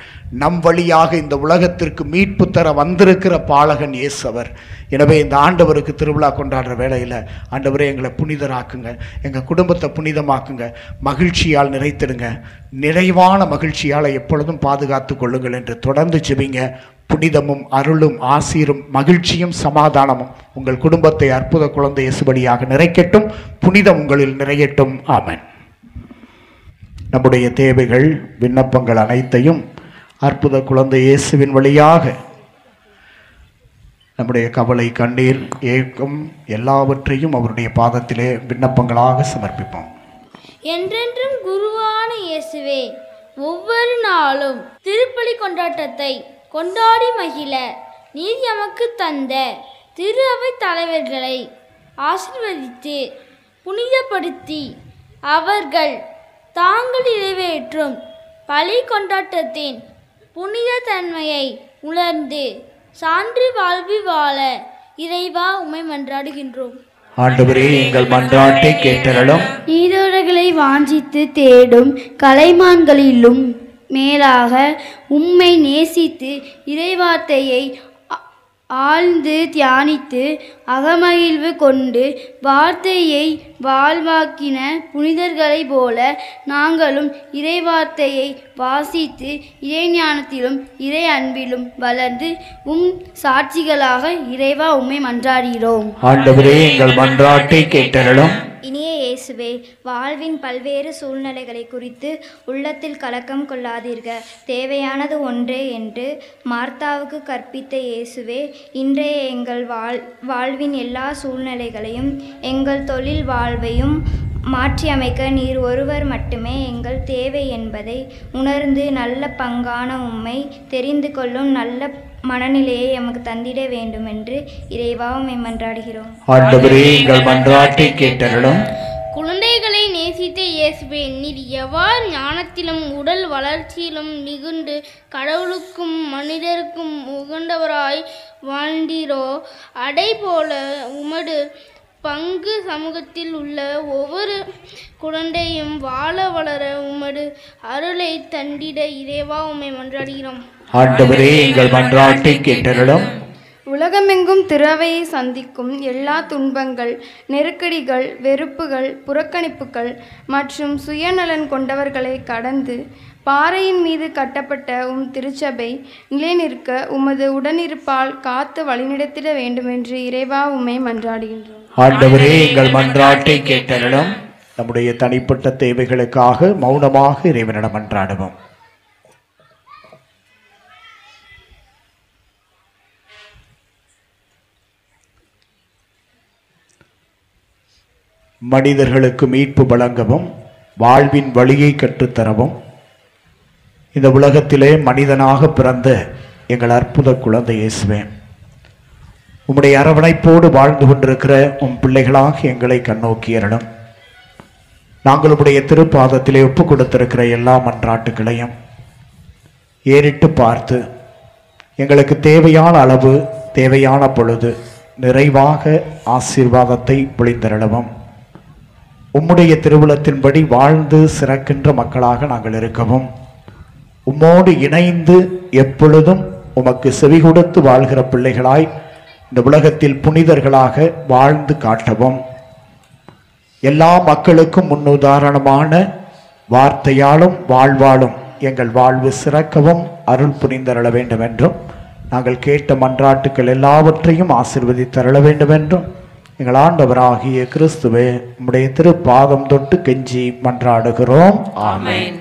நம் வழியாக இந்த உலகத்திற்கு மீட்பு தர வந்திருக்கிற பாலகன் இயேசு அவர். எனவே இந்த ஆண்டவருக்கு திருவிழா கொண்டாடுற வேளையில் ஆண்டவரே எங்களை புனிதராக்குங்க, எங்கள் குடும்பத்தை புனிதமாக்குங்க, மகிழ்ச்சியால் நிறைத்திடுங்க, நிறைவான மகிழ்ச்சியால் எப்பொழுதும் பாதுகாத்து கொள்ளுங்கள் என்று தொடர்ந்து செபிங்க. புனிதமும் அருளும் ஆசீரும் மகிழ்ச்சியும் சமாதானமும் உங்கள் குடும்பத்தை அற்புத குழந்தை இயேசுபடியாக நிறைக்கட்டும். புனிதம் உங்களில் நிறையட்டும். ஆமென். நம்முடைய தேவைகள் விண்ணப்பங்கள் அனைத்தையும் அற்புத குழந்தை இயேசுவின் வழியாக நம்முடைய கவலை, கண்ணீர், ஏக்கம் எல்லாவற்றையும் அவருடைய பாதத்திலே விண்ணப்பங்களாக சமர்ப்பிப்போம். என்றென்றும் குருவான இயேசுவே, ஒவ்வொரு நாளும் திருப்பலி கொண்டாட்டத்தை கொண்டாடி மகிழ நீர் எமக்கு தந்த திரு அவை தலைவர்களை ஆசீர்வதித்து புனிதப்படுத்தி அவர்கள் தாங்கள் நிறைவேற்றும் பலி கொண்டாட்டத்தின் புனித தன்மையை உணர்ந்து சான்று வாழ்வி வாழ இறைவா உம்மை மன்றாடுகின்றோம். ஆண்டவரே, எங்கள் மன்றாட்டை கேட்டருளும். நீரோடைகளை வாஞ்சித்து தேடும் கலைமான்களிலும் மேலாக உம்மை நேசித்து இறைவார்த்தையை ஆழ்ந்து தியானித்து அகமகிழ்வு கொண்டு வார்த்தையை வாழ்வாக்கின புனிதர்களைப் போல நாங்களும் இறைவார்த்தையை வாசித்து இறைஞானத்திலும் இறை அன்பிலும் வளர்ந்து சாட்சிகளாக இறைவா உம்மை மன்றாடுகிறோம். ஆண்டவரே, எங்கள் மன்றாட்டை கேட்டருளும். இனிய இயேசுவே, வாழ்வின் பல்வேறு சூழ்நிலைகளை குறித்து உள்ளத்தில் கலக்கம் கொள்ளாதீர்கள். தேவையானது ஒன்றே என்று மார்த்தாவுக்கு கற்பித்த இயேசுவே, இன்றைய எங்கள் வாழ்வின் எல்லா சூழ்நிலைகளையும் எங்கள் தொழில் வாழ்வையும் மாற்றியமைக்க நீர் ஒருவர் மட்டுமே எங்கள் தேவை என்பதை உணர்ந்து நல்ல பங்கான உம்மை தெரிந்து கொள்ளும் நல்ல மனநிலையை எமக்கு தந்திட வேண்டும் என்று இறைவா உம்மை மன்றாடுகிறோம். ஆண்டவரே, எங்கள் மன்றாட்டை கேட்டருளும். குழந்தைகளை நேசித்த இயேசுவே, நீர் எவ்வாறு ஞானத்திலும் உடல் வளர்ச்சியிலும் மிகுந்து கடவுளுக்கும் மனிதருக்கும் உகந்தவராய் வாழ்ந்தீரோ, அடை போல உமது பங்கு சமூகத்தில் உள்ள ஒவ்வொரு குழந்தையும் வாழ வளர உமது அருளை தந்திட இறைவா உம்மை மன்றாடுகிறோம். ஆண்டவரே, எங்கள் மன்றாட்டை கேட்டருளும். உலகமெங்கும் திறவையை சந்திக்கும் எல்லா துன்பங்கள், நெருக்கடிகள், வெறுப்புகள், புறக்கணிப்புகள் மற்றும் சுயநலன் கொண்டவர்களை கடந்து பாறையின் மீது கட்டப்பட்ட திருச்சபை நிலைநிற்க உமது உடனிருப்பால் காத்து வழிநடத்திட வேண்டுமென்று இறைவா உம்மை மன்றாடுகின்றோம். ஆண்டவரே, எங்கள் மன்றாட்டை கேட்டருளும். நம்முடைய தனிப்பட்ட தேவைகளுக்காக மௌனமாக இறைவனிடம் மன்றாடுவோம். மனிதர்களுக்கு மீட்பு வழங்கவும் வாழ்வின் வழியை கற்றுத்தரவும் இந்த உலகத்திலே மனிதனாக பிறந்த எங்கள் அற்புத குழந்தை இயேசுவே, உம்முடைய அரவணைப்போடு வாழ்ந்து கொண்டிருக்கிற உம் பிள்ளைகளாக எங்களை கண்ணோக்கி அருளும். நாங்கள் உம்முடைய திருப்பாதத்திலே ஒப்பு கொடுத்திருக்கிற எல்லா மன்றாட்டுகளையும் ஏறிட்டு பார்த்து எங்களுக்கு தேவையான அளவு தேவையான பொழுது நிறைவாக ஆசீர்வாதத்தை பொழிந்தருளவும். உம்முடைய திருவுளத்தின்படி வாழ்ந்து சிறக்கின்ற மக்களாக நாங்கள் இருக்கவும், உம்மோடு இணைந்து எப்பொழுதும் உமக்கு செவி கொடுத்து வாழ்கிற பிள்ளைகளாய் இந்த உலகத்தில் புனிதர்களாக வாழ்ந்து காட்டவும், எல்லா மக்களுக்கும் முன்னுதாரணமான வார்த்தையாலும் வாழ்வாலும் எங்கள் வாழ்வு சிறக்கவும் அருள் புரிந்தருள வேண்டும் என்றும், நாங்கள் கேட்ட மன்றாட்டுக்கள் எல்லாவற்றையும் ஆசீர்வதித்தருள வேண்டும் என்றும் எங்கள் ஆண்டவராகிய கிறிஸ்துவே உம்முடைய திருப்பாதம் தொட்டு கெஞ்சி மன்றாடுகிறோம். ஆமென்.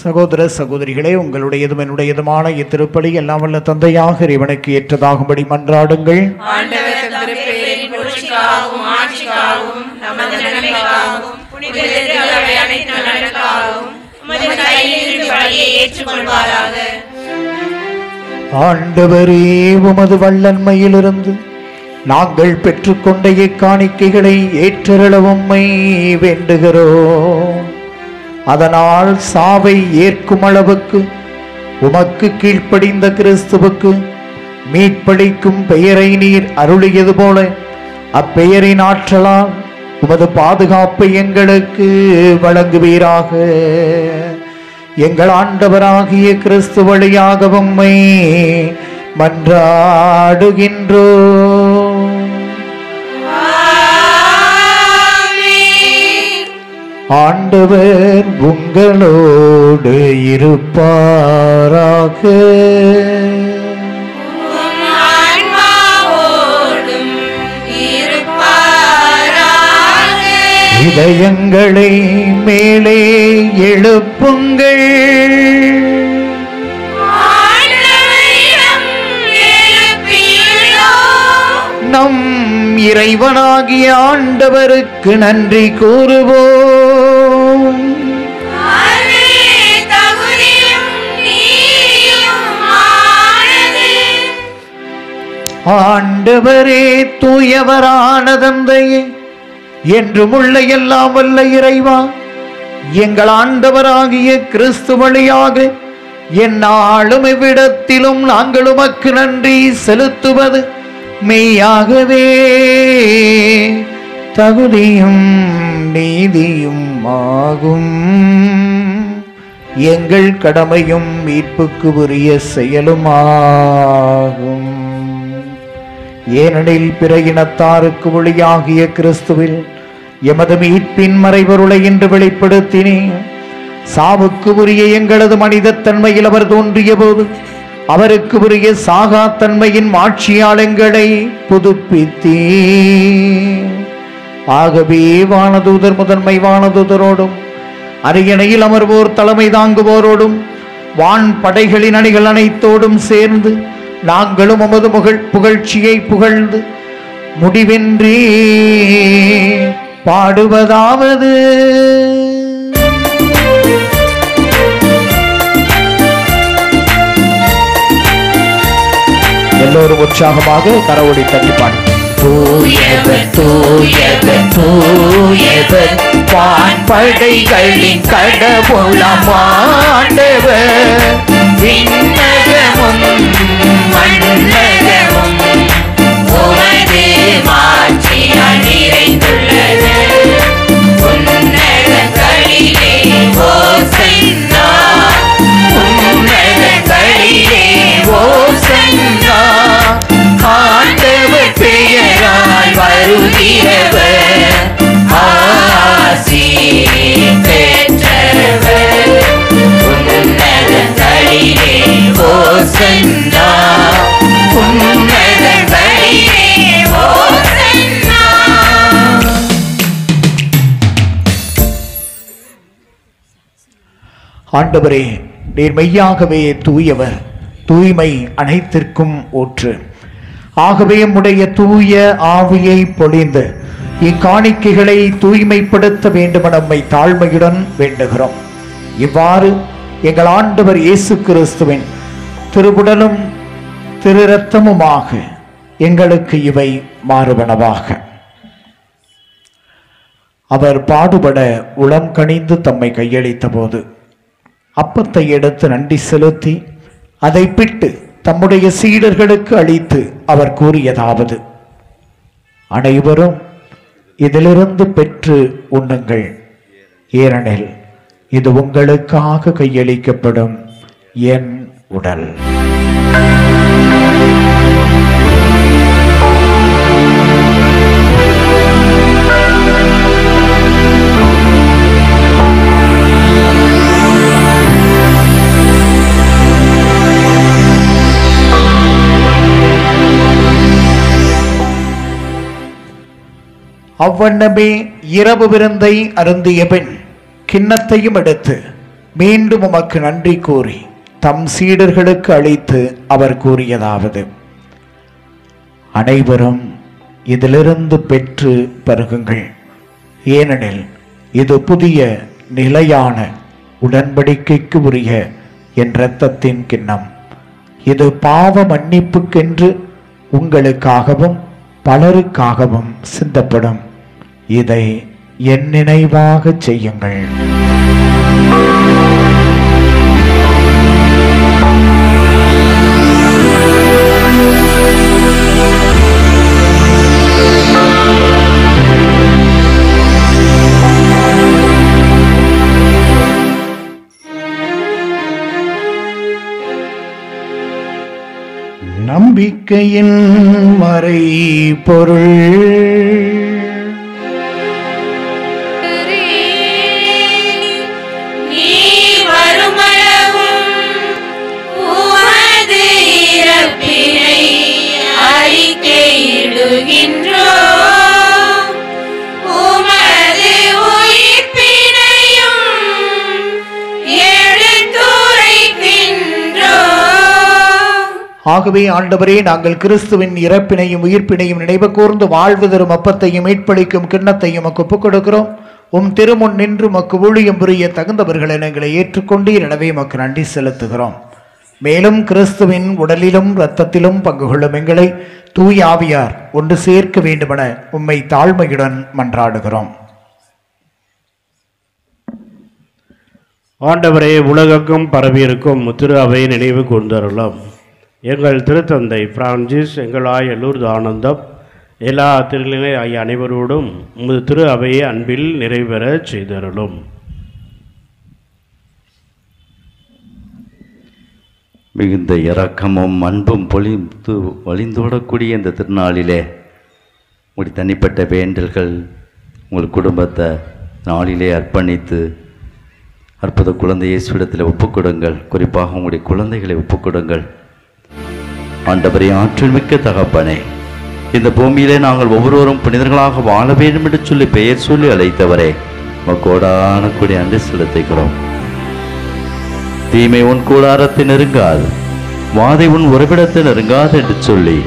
சகோதர சகோதரிகளே, உங்களுடையதும் என்னுடையதுமான இத்திருப்பலி எல்லாம் வல்ல தந்தையாக இறைவனுக்கு ஏற்றதாகும்படி மன்றாடுங்கள். ஆண்டவர் தம் திருப்பெயரின் புகழ்ச்சிக்காகவும் ஆட்சிக்காகவும் நமது நன்மைக்காகவும் புனித திருத்தலங்களை அனைத்து நலனுக்காகவும் உமது கையிலிருந்து பலியை ஏற்றுக்கொள்வாராக. ஆண்டவரே, உமது வல்லன்மையிலிருந்து நாங்கள் பெற்றுக்கொண்ட இக்காணிக்கைகளை ஏற்றருள உம்மை வேண்டுகிறோம். அதனால் சாவை ஏற்கும் அளவுக்கு உமக்கு கீழ்ப்படிந்த கிறிஸ்துவுக்கு மீட்பளிக்கும் பெயரை நீர் அருளியது போல அப்பெயரின் ஆற்றலால் உமது பாதுகாப்பை எங்களுக்கு வழங்குவீராக. எங்கள் ஆண்டவராகிய கிறிஸ்து வழியாக உம்மை மன்றாடுகின்றோம். ஆண்டவர் உங்களோடு இருப்பாராக. இதயங்களை மேலே எழுப்புங்கள். நம் இறைவனாகிய ஆண்டவருக்கு நன்றி கூறுவோம். ஆண்டவரே, தூயவரான தந்தையே, என்றும் உள்ள எல்லாம் வல்ல இறைவா, எங்கள் ஆண்டவராகிய கிறிஸ்து வழியாக எந்நாளும் இவ்விடத்திலும் நாங்கள் உமக்கு நன்றி செலுத்துவது மெய்யாகவே தகுதியும் நீதியும் ஆகும். எங்கள் கடமையும் மீட்புக்கு உரிய செயலுமாகும். ஏனெனில் பிற இனத்தாருக்கு ஒளியாகிய கிறிஸ்துவில் எமது மீட்பின் மறைபொருளை என்று வெளிப்படுத்தினேன். சாவுக்கு உரிய எங்களது மனிதத்தன்மையில் அவர் தோன்றிய போது அவருக்கு உரிய சாகாத்தன்மையின் மாட்சியால் எங்களை புதுப்பித்தே. ஆகவே வானதூதர் முதன்மை வானதூதரோடும் அரியணையில் அமர்வோர் தலைமை தாங்குவோரோடும் வான் படைகளின் அணிகள் அனைத்தோடும் சேர்ந்து நாங்களும் உமது புகழ்ச்சியை புகழ்ந்து முடிவின்றி பாடுவதாவது: எல்லோரும் உற்சாகமாக கரவொலி தட்டி பாடு. தூயவர் தூயவர் தூயவர் வான்படைகளின் கடவுளாம் ஆண்டவர். விண்ணகமும் மண்ணகமும் உமது மாட்சியால் நிறைந்துள்ளது. உன்னதங்களிலே ஓசன்னா, உன்னதங்களிலே ஓசன்னா. ஆண்டவர் பெயரால் வருகிறவர் ஆசி பெற்றவர். உன்னதங்களிலே ஓசன்னா, உன்னதங்களிலே ஓசன்னா. ஆண்டவரே, நீர் மெய்யாகவே தூயவர், தூய்மை அனைத்திற்கும் ஊற்று. ஆகவே உம்முடைய தூய ஆவியை பொழிந்து இக்காணிக்கைகளை தூய்மைப்படுத்த வேண்டும் என நம்மை தாழ்மையுடன் வேண்டுகிறோம். இவ்வாறு எங்கள் ஆண்டவர் இயேசு கிறிஸ்துவின் திருவுடலும் திரு இரத்தமுமாக எங்களுக்கு இவை மாறுவனவாக. அவர் பாடுபட உளம் கனிந்து தம்மை கையளித்த போது அப்பத்தை எடுத்து நன்றி செலுத்தி அதை பிட்டு தம்முடைய சீடர்களுக்கு அளித்து அவர் கூறியதாவது: அனைவரும் இதிலிருந்து பெற்று உண்ணுங்கள், ஏனெனில் இது உங்களுக்காக கையளிக்கப்படும் என் உடல். அவ்வண்ணமே இரவு விருந்தை அருந்திய பின் கிண்ணத்தையும் எடுத்து மீண்டும் உமக்கு நன்றி கூறி தம் சீடர்களுக்கு அளித்து அவர் கூறியதாவது: அனைவரும் இதிலிருந்து பெற்று பருகுங்கள், ஏனெனில் இது புதிய நிலையான உடன்படிக்கைக்கு உரிய என் இரத்தத்தின் கிண்ணம். இது பாவ மன்னிப்புக்கென்று உங்களுக்காகவும் பலருக்காகவும் சிந்தப்படும். இதை என் நினைவாக செய்யுங்கள். நம்பிக்கையின் மறை பொருள். நீ வருமளவும் உமது இறப்பினை அறிக்கையிடுகின்றோம், உமது உயிர்ப்பினையும் எடுத்துரைக்கின்றோம். ஆகவே ஆண்டவரே, நாங்கள் கிறிஸ்துவின் இறப்பினையும் உயிர்ப்பினையும் நினைவு கூர்ந்து வாழ்வு தரும் அப்பத்தையும் மீட்பளிக்கும் கிண்ணத்தையும் ஒப்புக் கொடுக்கிறோம். உம் திருமுன் நின்று மக்கு ஊழியம் புரிய தகுந்தவர்கள் எங்களை ஏற்றுக்கொண்டீர். எனவே மக்கு நன்றி செலுத்துகிறோம். மேலும் கிறிஸ்துவின் உடலிலும் இரத்தத்திலும் பங்கு கொள்ளும் எங்களை தூய ஆவியார் ஒன்று சேர்க்க வேண்டுமென உம்மை தாழ்மையுடன் மன்றாடுகிறோம். ஆண்டவரே, உலகெங்கும் பரவியிருக்கும் திரு அவை நினைவு கூர்ந்தருளும். எங்கள் திருத்தந்தை பிரான்சிஸ், எங்கள் ஆய லூர்து ஆனந்தம், எல்லா திருநிலை ஆகிய அனைவரோடும் உமது திரு அவையை அன்பில் நிறைவேற செய்தருளும். மிகுந்த இரக்கமும் அன்பும் பொழிந்து வழிந்தோடக்கூடிய இந்த திருநாளிலே உங்களுடைய தனிப்பட்ட வேண்டல்கள், உங்கள் குடும்பத்தை நாளிலே அர்ப்பணித்து அற்புத குழந்தை இயேசுவிடத்தில் ஒப்புக்கொடுங்கள். குறிப்பாக உங்களுடைய குழந்தைகளை ஒப்புக்கொடுங்கள். ஆண்டவரே, ஆற்றல் மிக்க தகப்பனே, இந்த பூமியிலே நாங்கள் ஒவ்வொருவரும் புனிதர்களாக வாழ வேண்டும் என்று சொல்லி பெயர் சொல்லி அழைத்தவரே, மக்கோடான கூடிய அன்று செலுத்துகிறோம். தீமை உன் கூடாரத்தை நெருங்காது, வாதை உன் உறவிடத்தை நெருங்காது என்று சொல்லி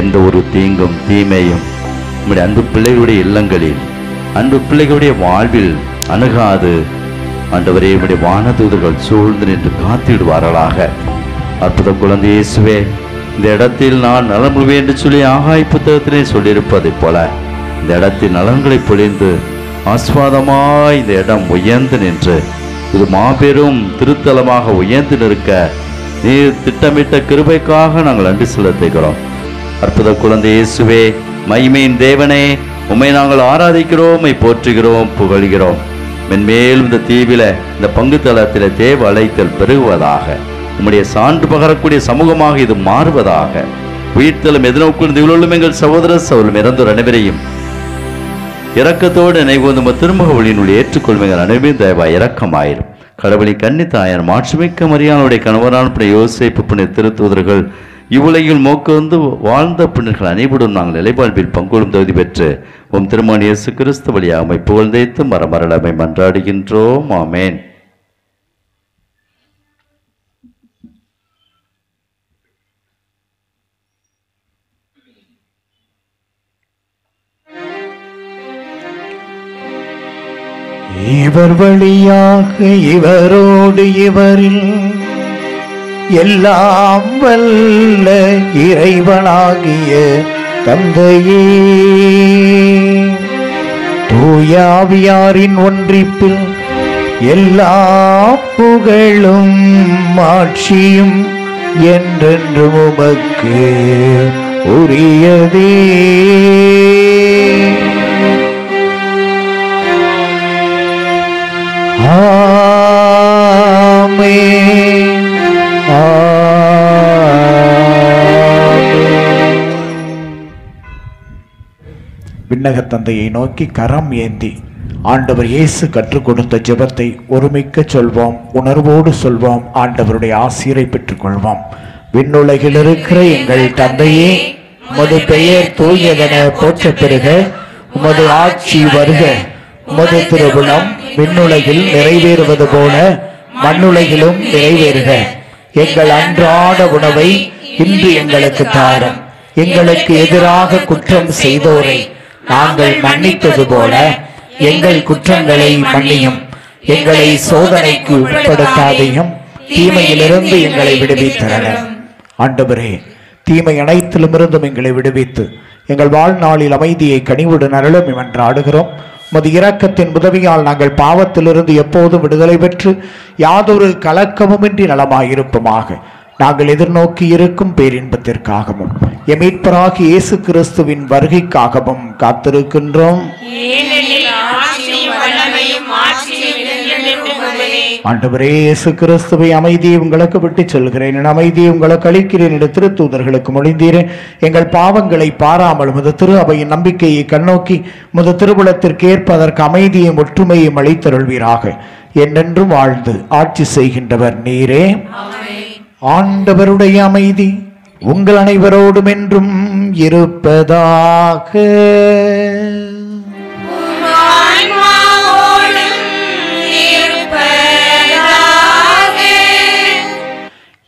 எந்த ஒரு தீங்கும் தீமையும் நம்முடைய அன்பு பிள்ளைகளுடைய இல்லங்களில், அன்பு பிள்ளைகளுடைய வாழ்வில் அணுகாது. ஆண்டவரே, நம்முடைய வானதூதர்கள் சூழ்ந்து நின்று காத்திடுவார்களாக. அற்புத குழந்தை இயேசுவே, இந்த இடத்தில் நான் நலம் கொள்வேன் என்று சொல்லி ஆகாய புத்தகத்திலே சொல்லியிருப்பதைப் போல இந்த இடத்தில் நலன்களை பொழிந்து ஆஸ்வாதமாய் இந்த இடம் உயர்ந்து நின்று இது மாபெரும் திருத்தலமாக உயர்ந்து நிற்க நீர் திட்டமிட்ட கிருபைக்காக நாங்கள் நன்றி செலுத்துகிறோம். அற்புத குழந்தை இயேசுவே, மகிமையின் தேவனே, உம்மை நாங்கள் ஆராதிக்கிறோம், உம்மை போற்றுகிறோம், புகழ்கிறோம். மென்மேலும் இந்த தீவில, இந்த பங்கு தளத்தில் தேவ அழைத்தல் பெருகுவதாக, உம்முடைய சான்று பகரக்கூடிய சமூகமாக இது மாறுவதாக. உயிர்த்தலும் எதிர்நோக்கும் திகழும் எங்கள் சகோதர சகோதரரும் இறந்தோர் அனைவரையும் இரக்கத்தோடு நினைவு திருமுக ஒளியினுடைய ஏற்றுக்கொள்மைகள் அனைவரும் தயவாய் இரக்கமாயிரும். கடவுளின் கன்னி தாயார் மாட்சிமிக்க மரியாதையுடைய கணவரான புனித யோசேப்பு புனித திருத்தூதர்கள் இவ்வுலகில் மோக்கந்து வாழ்ந்த புனிதர்கள் அனைவரும் நாங்கள் நிலைப்பாழ்வில் பங்கொள்ளும் தகுதி பெற்று உம் திருமகன் இயேசு கிறிஸ்து வழியாக உம்மை புகழ்ந்தேத்து மரமரளமை மன்றாடுகின்றோம். ஆமேன். இவர் வழியாக இவரோடு இவரில் எல்லாம் வல்ல இறைவனாகிய தந்தையே, தூய ஆவியாரின் ஒன்றிப்பில் எல்லா புகழும் ஆட்சியும் என்றென்று உமக்கு உரியதே. விண்ணக தந்தையை நோக்கி கரம் ஏந்தி ஆண்டவர் இயேசு கற்றுக் கொடுத்த ஜெபத்தை ஒருமிக்க சொல்வோம், உணர்வோடு சொல்வோம், ஆண்டவருடைய ஆசீரை பெற்றுக் கொள்வோம். விண்ணுலகில் இருக்கிற எங்கள் தந்தையே, உமது பெயர் தூயதென போற்றப் பெறுக, உமது ஆட்சி வருக, உமது திருவுளம் விண்ணுலகில் நிறைவேறுவது போல மண்ணுலகிலும் நிறைவேறுக. எங்கள் அன்றாட உணவை இன்று எங்களுக்கு தாரும். எங்களுக்கு எதிராக குற்றம் செய்தோரை நாங்கள் மன்னித்தது போல எங்கள் குற்றங்களை மன்னியும். எங்களை சோதனைக்கு உட்படுத்தாதையும் தீமையிலிருந்து எங்களை விடுவித்தரணும். ஆண்டவரே, தீமை அனைத்திலும் இருந்தும் எங்களை விடுவித்து எங்கள் வாழ்நாளில் அமைதியை கனிவுடன் அருளும் என்று ஆடுகிறோம். உமது இரக்கத்தின் உதவியால் நாங்கள் பாவத்திலிருந்து எப்போதும் விடுதலை பெற்று யாதொரு கலக்கமுமின்றி நலமாயிருப்போமாக. நாங்கள் எதிர்நோக்கி இருக்கும் பேரின்பத்திற்காகவும் எம் மீட்பராகிய இயேசு கிறிஸ்துவின் வருகைக்காகவும் காத்திருக்கின்றோம். ஆண்டவரே இயேசு கிறிஸ்துவை அமைதியை உங்களுக்கு விட்டு செல்கிறேன், என் அமைதியை உங்களுக்கு அளிக்கிறேன் என்று திருத்தூதர்களுக்கு மொழிந்தீரேன். எங்கள் பாவங்களை பாராமல் முத திரு அவையின் நம்பிக்கையை கண்ணோக்கி முத திருவுளத்திற்கு ஏற்ப அதற்கு அமைதியும் ஒற்றுமையும் அளித்தருள்வீராக. என்றென்றும் வாழ்ந்து ஆட்சி செய்கின்றவர் நீரே. ஆண்டவருடைய அமைதி உங்கள் அனைவரோடும் என்றும் இருப்பதாக.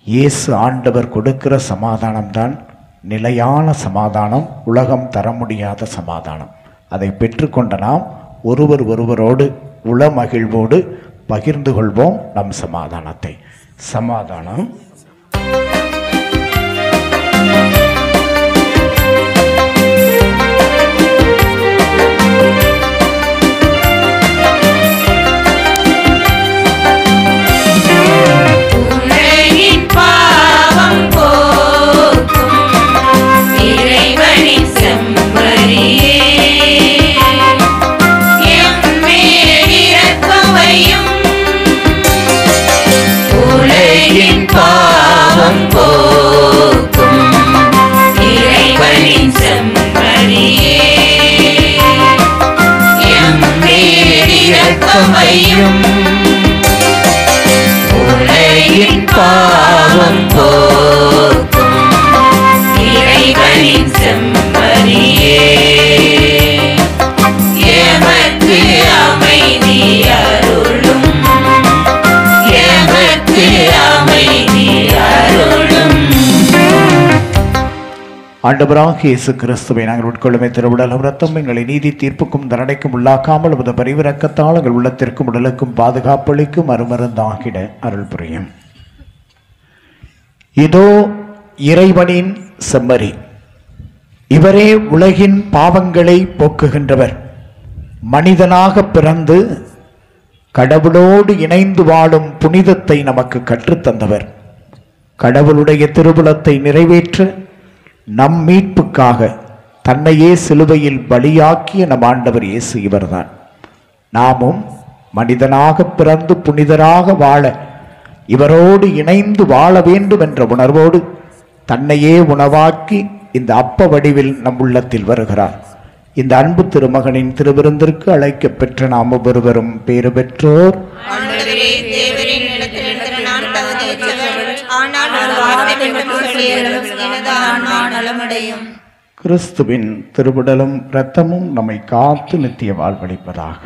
இயேசு ஆண்டவர் கொடுக்கிற சமாதானம்தான் நிலையான சமாதானம், உலகம் தர முடியாத சமாதானம். அதை பெற்றுக்கொண்ட நாம் ஒருவரோடு உளமகிழ்வோடு பகிர்ந்து கொள்வோம் நம் சமாதானத்தை. சமாதானம். உலகின் பாவம் போக்கும் இறைவனின் செம்மறியே, எமக்கு அமைதி அருளும், எமக்கு அமைதி அருளும். ஆண்டவராகிய இயேசு கிறிஸ்துவை நாங்கள் உட்கொள்ளுமே திருவுடலும் இரத்தம் எங்களை நீதி தீர்ப்புக்கும் தண்டனைக்கும் உள்ளாக்காமல் உமது பரிவிரக்கத்தால் எங்கள் உள்ளத்திற்கும் உடலுக்கும் பாதுகாப்பளிக்கும் அருமருந்தாகிட அருள் புரியும். இதோ இறைவனின் செம்மறி, இவரே உலகின் பாவங்களை போக்குகின்றவர். மனிதனாக பிறந்து கடவுளோடு இணைந்து வாழும் புனிதத்தை நமக்கு கற்றுத்தந்தவர். கடவுளுடைய திருவுளத்தை நிறைவேற்ற நம் மீட்புக்காக தன்னையே சிலுவையில் பலியாக்கிய நம் ஆண்டவர் இயேசு இவர்தான். நாமும் மனிதனாக பிறந்து புனிதராக வாழ, இவரோடு இணைந்து வாழ வேண்டும் என்ற உணர்வோடு தன்னையே உணவாக்கி இந்த அப்ப வடிவில் நம் உள்ளத்தில் வருகிறார். இந்த அன்பு திருமகனின் திருவிருந்திற்கு அழைக்க பெற்ற நாம் ஒவ்வொருவரும் பேறு பெற்றோர். கிறிஸ்துவின் திருவுடலும் இரத்தமும் நம்மை காத்து நித்திய வாழ்வளிப்பதாக.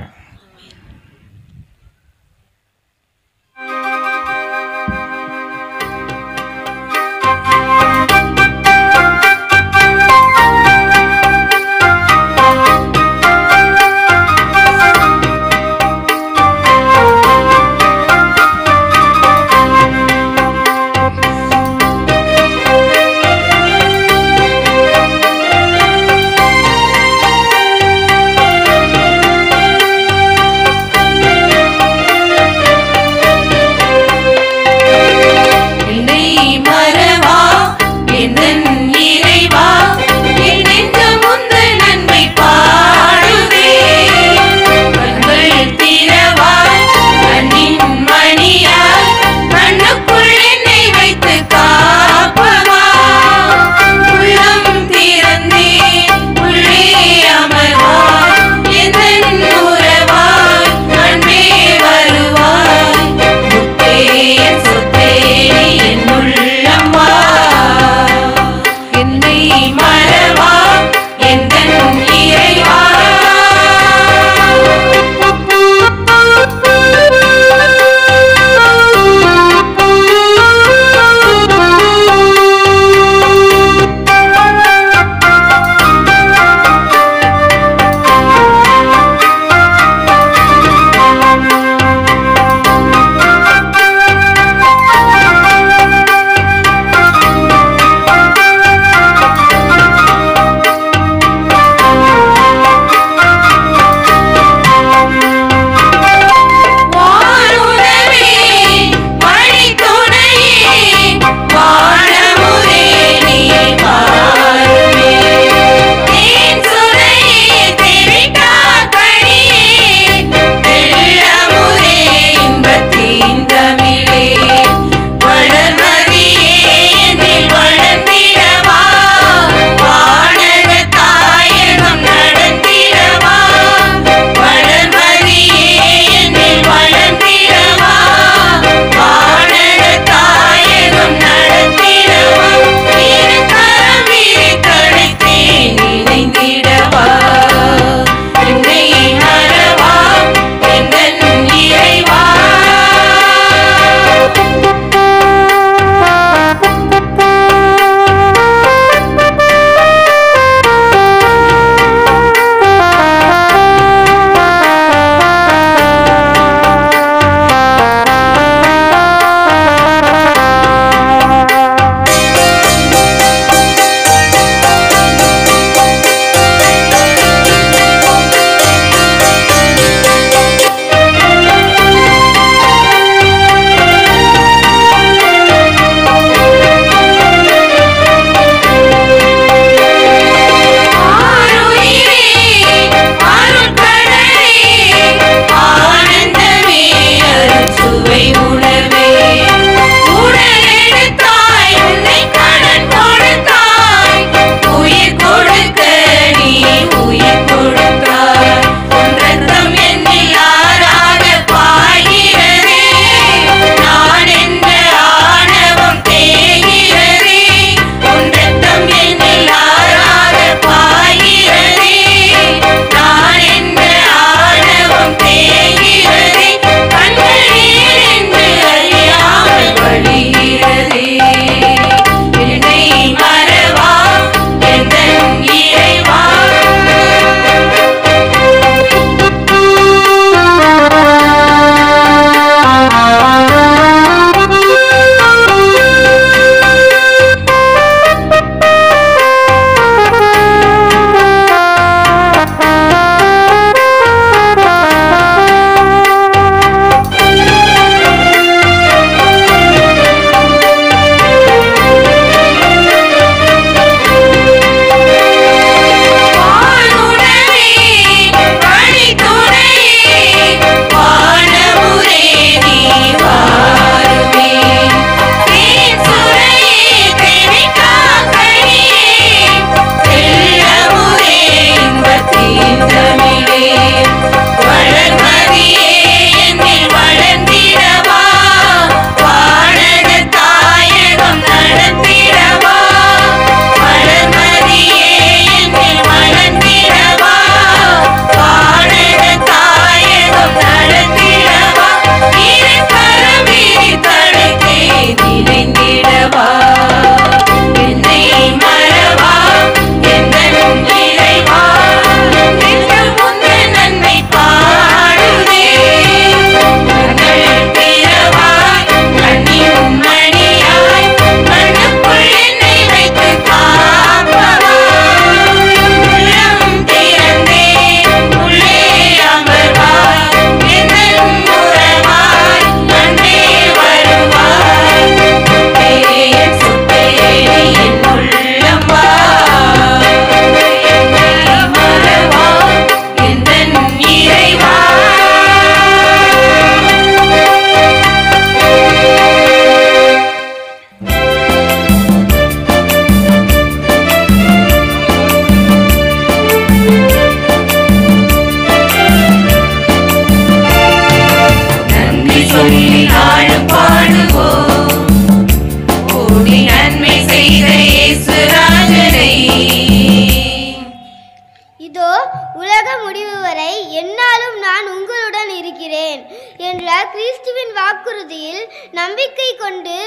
வரை எந்நாளும் நான் உங்களுடன் இருக்கிறேன் என்ற கிறிஸ்துவின் வாக்குறுதியில் நம்பிக்கை கொண்டு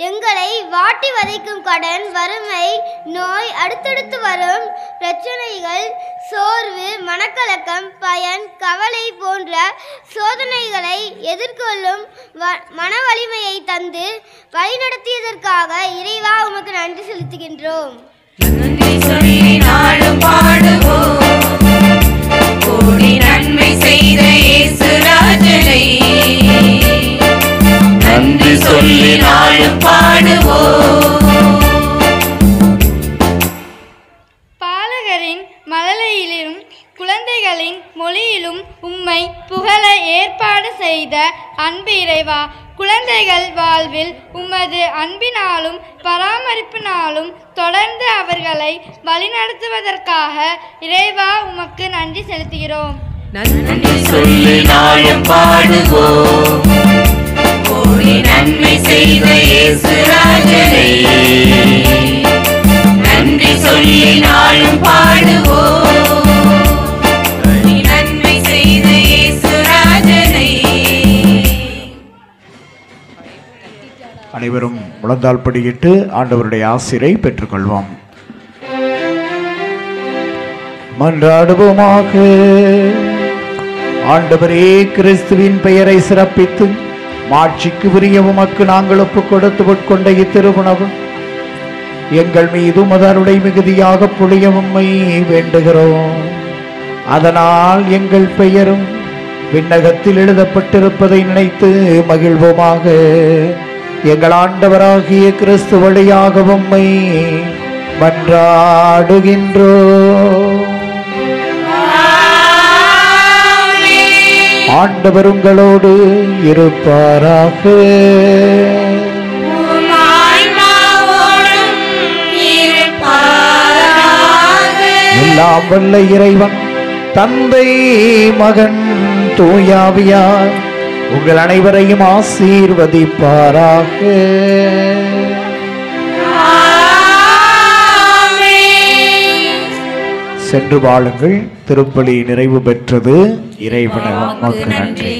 எங்களை வாட்டி வதைக்கும் கடன், வறுமை, நோய், அடுத்தடுத்து வரும் பிரச்சனைகள், சோர்வு, மனக்கலக்கம், பயன், கவலை போன்ற சோதனைகளை எதிர்கொள்ளும் மன வலிமையை தந்து வழிநடத்தியதற்காக இறைவா உமக்கு நன்றி செலுத்துகின்றோம். நன்றி சொல்லி நாளும் பாடுவோம், கோடி நன்மை செய்த இயேசு ராஜனை. நன்றி சொல்லி நாளும் பாடுவோம். பாலகரின் மழலையிலும் குழந்தைகளின் மொழியிலும் உம்மை புகழ ஏற்பாடு செய்த அன்பு இறைவா, குழந்தைகள் வாழ்வில் உமது அன்பினாலும் பராமரிப்பினாலும் தொடர்ந்து அவர்களை வழிநடத்துவதற்காக இறைவா உமக்கு நன்றி செலுத்துகிறோம். நன்றி சொல்லி நாளும் பாடுவோம், கோடி நன்மை செய்த இயேசு ராஜனை. நன்றி சொல்லி நாளும் பாடுவோம், கோடி நன்மை செய்த இயேசு ராஜனை. அனைவரும் முழந்தாள் படியிட்டு ஆண்டவருடைய ஆசிரை பெற்றுக்கொள்வோம். மன்றாடுவோமாக. ஆண்டவரே, கிறிஸ்துவின் பெயரை சிறப்பித்து மாட்சிக்கு உரிய உமக்கு நாங்கள் ஒப்புக் கொடுத்து உட்கொண்ட இத்திருவுணவு எங்கள் மீது மதருடை மிகுதியாக பொழிய உம்மை வேண்டுகிறோம். அதனால் எங்கள் பெயரும் விண்ணகத்தில் எழுதப்பட்டிருப்பதை நினைத்து மகிழ்வோமாக. எங்கள் ஆண்டவராகிய கிறிஸ்து வழியாக உம்மை மன்றாடுகின்றோம். ஆண்டவர் உங்களோடு இருப்பாராக. எல்லாம் வல்ல இறைவன் தந்தை, மகன், தூயாவியார் உங்கள் அனைவரையும் ஆசீர்வதிப்பாராக. சென்று வாழுங்கள். திருப்பலி நிறைவு பெற்றது. இறைவனுக்கு நன்றி.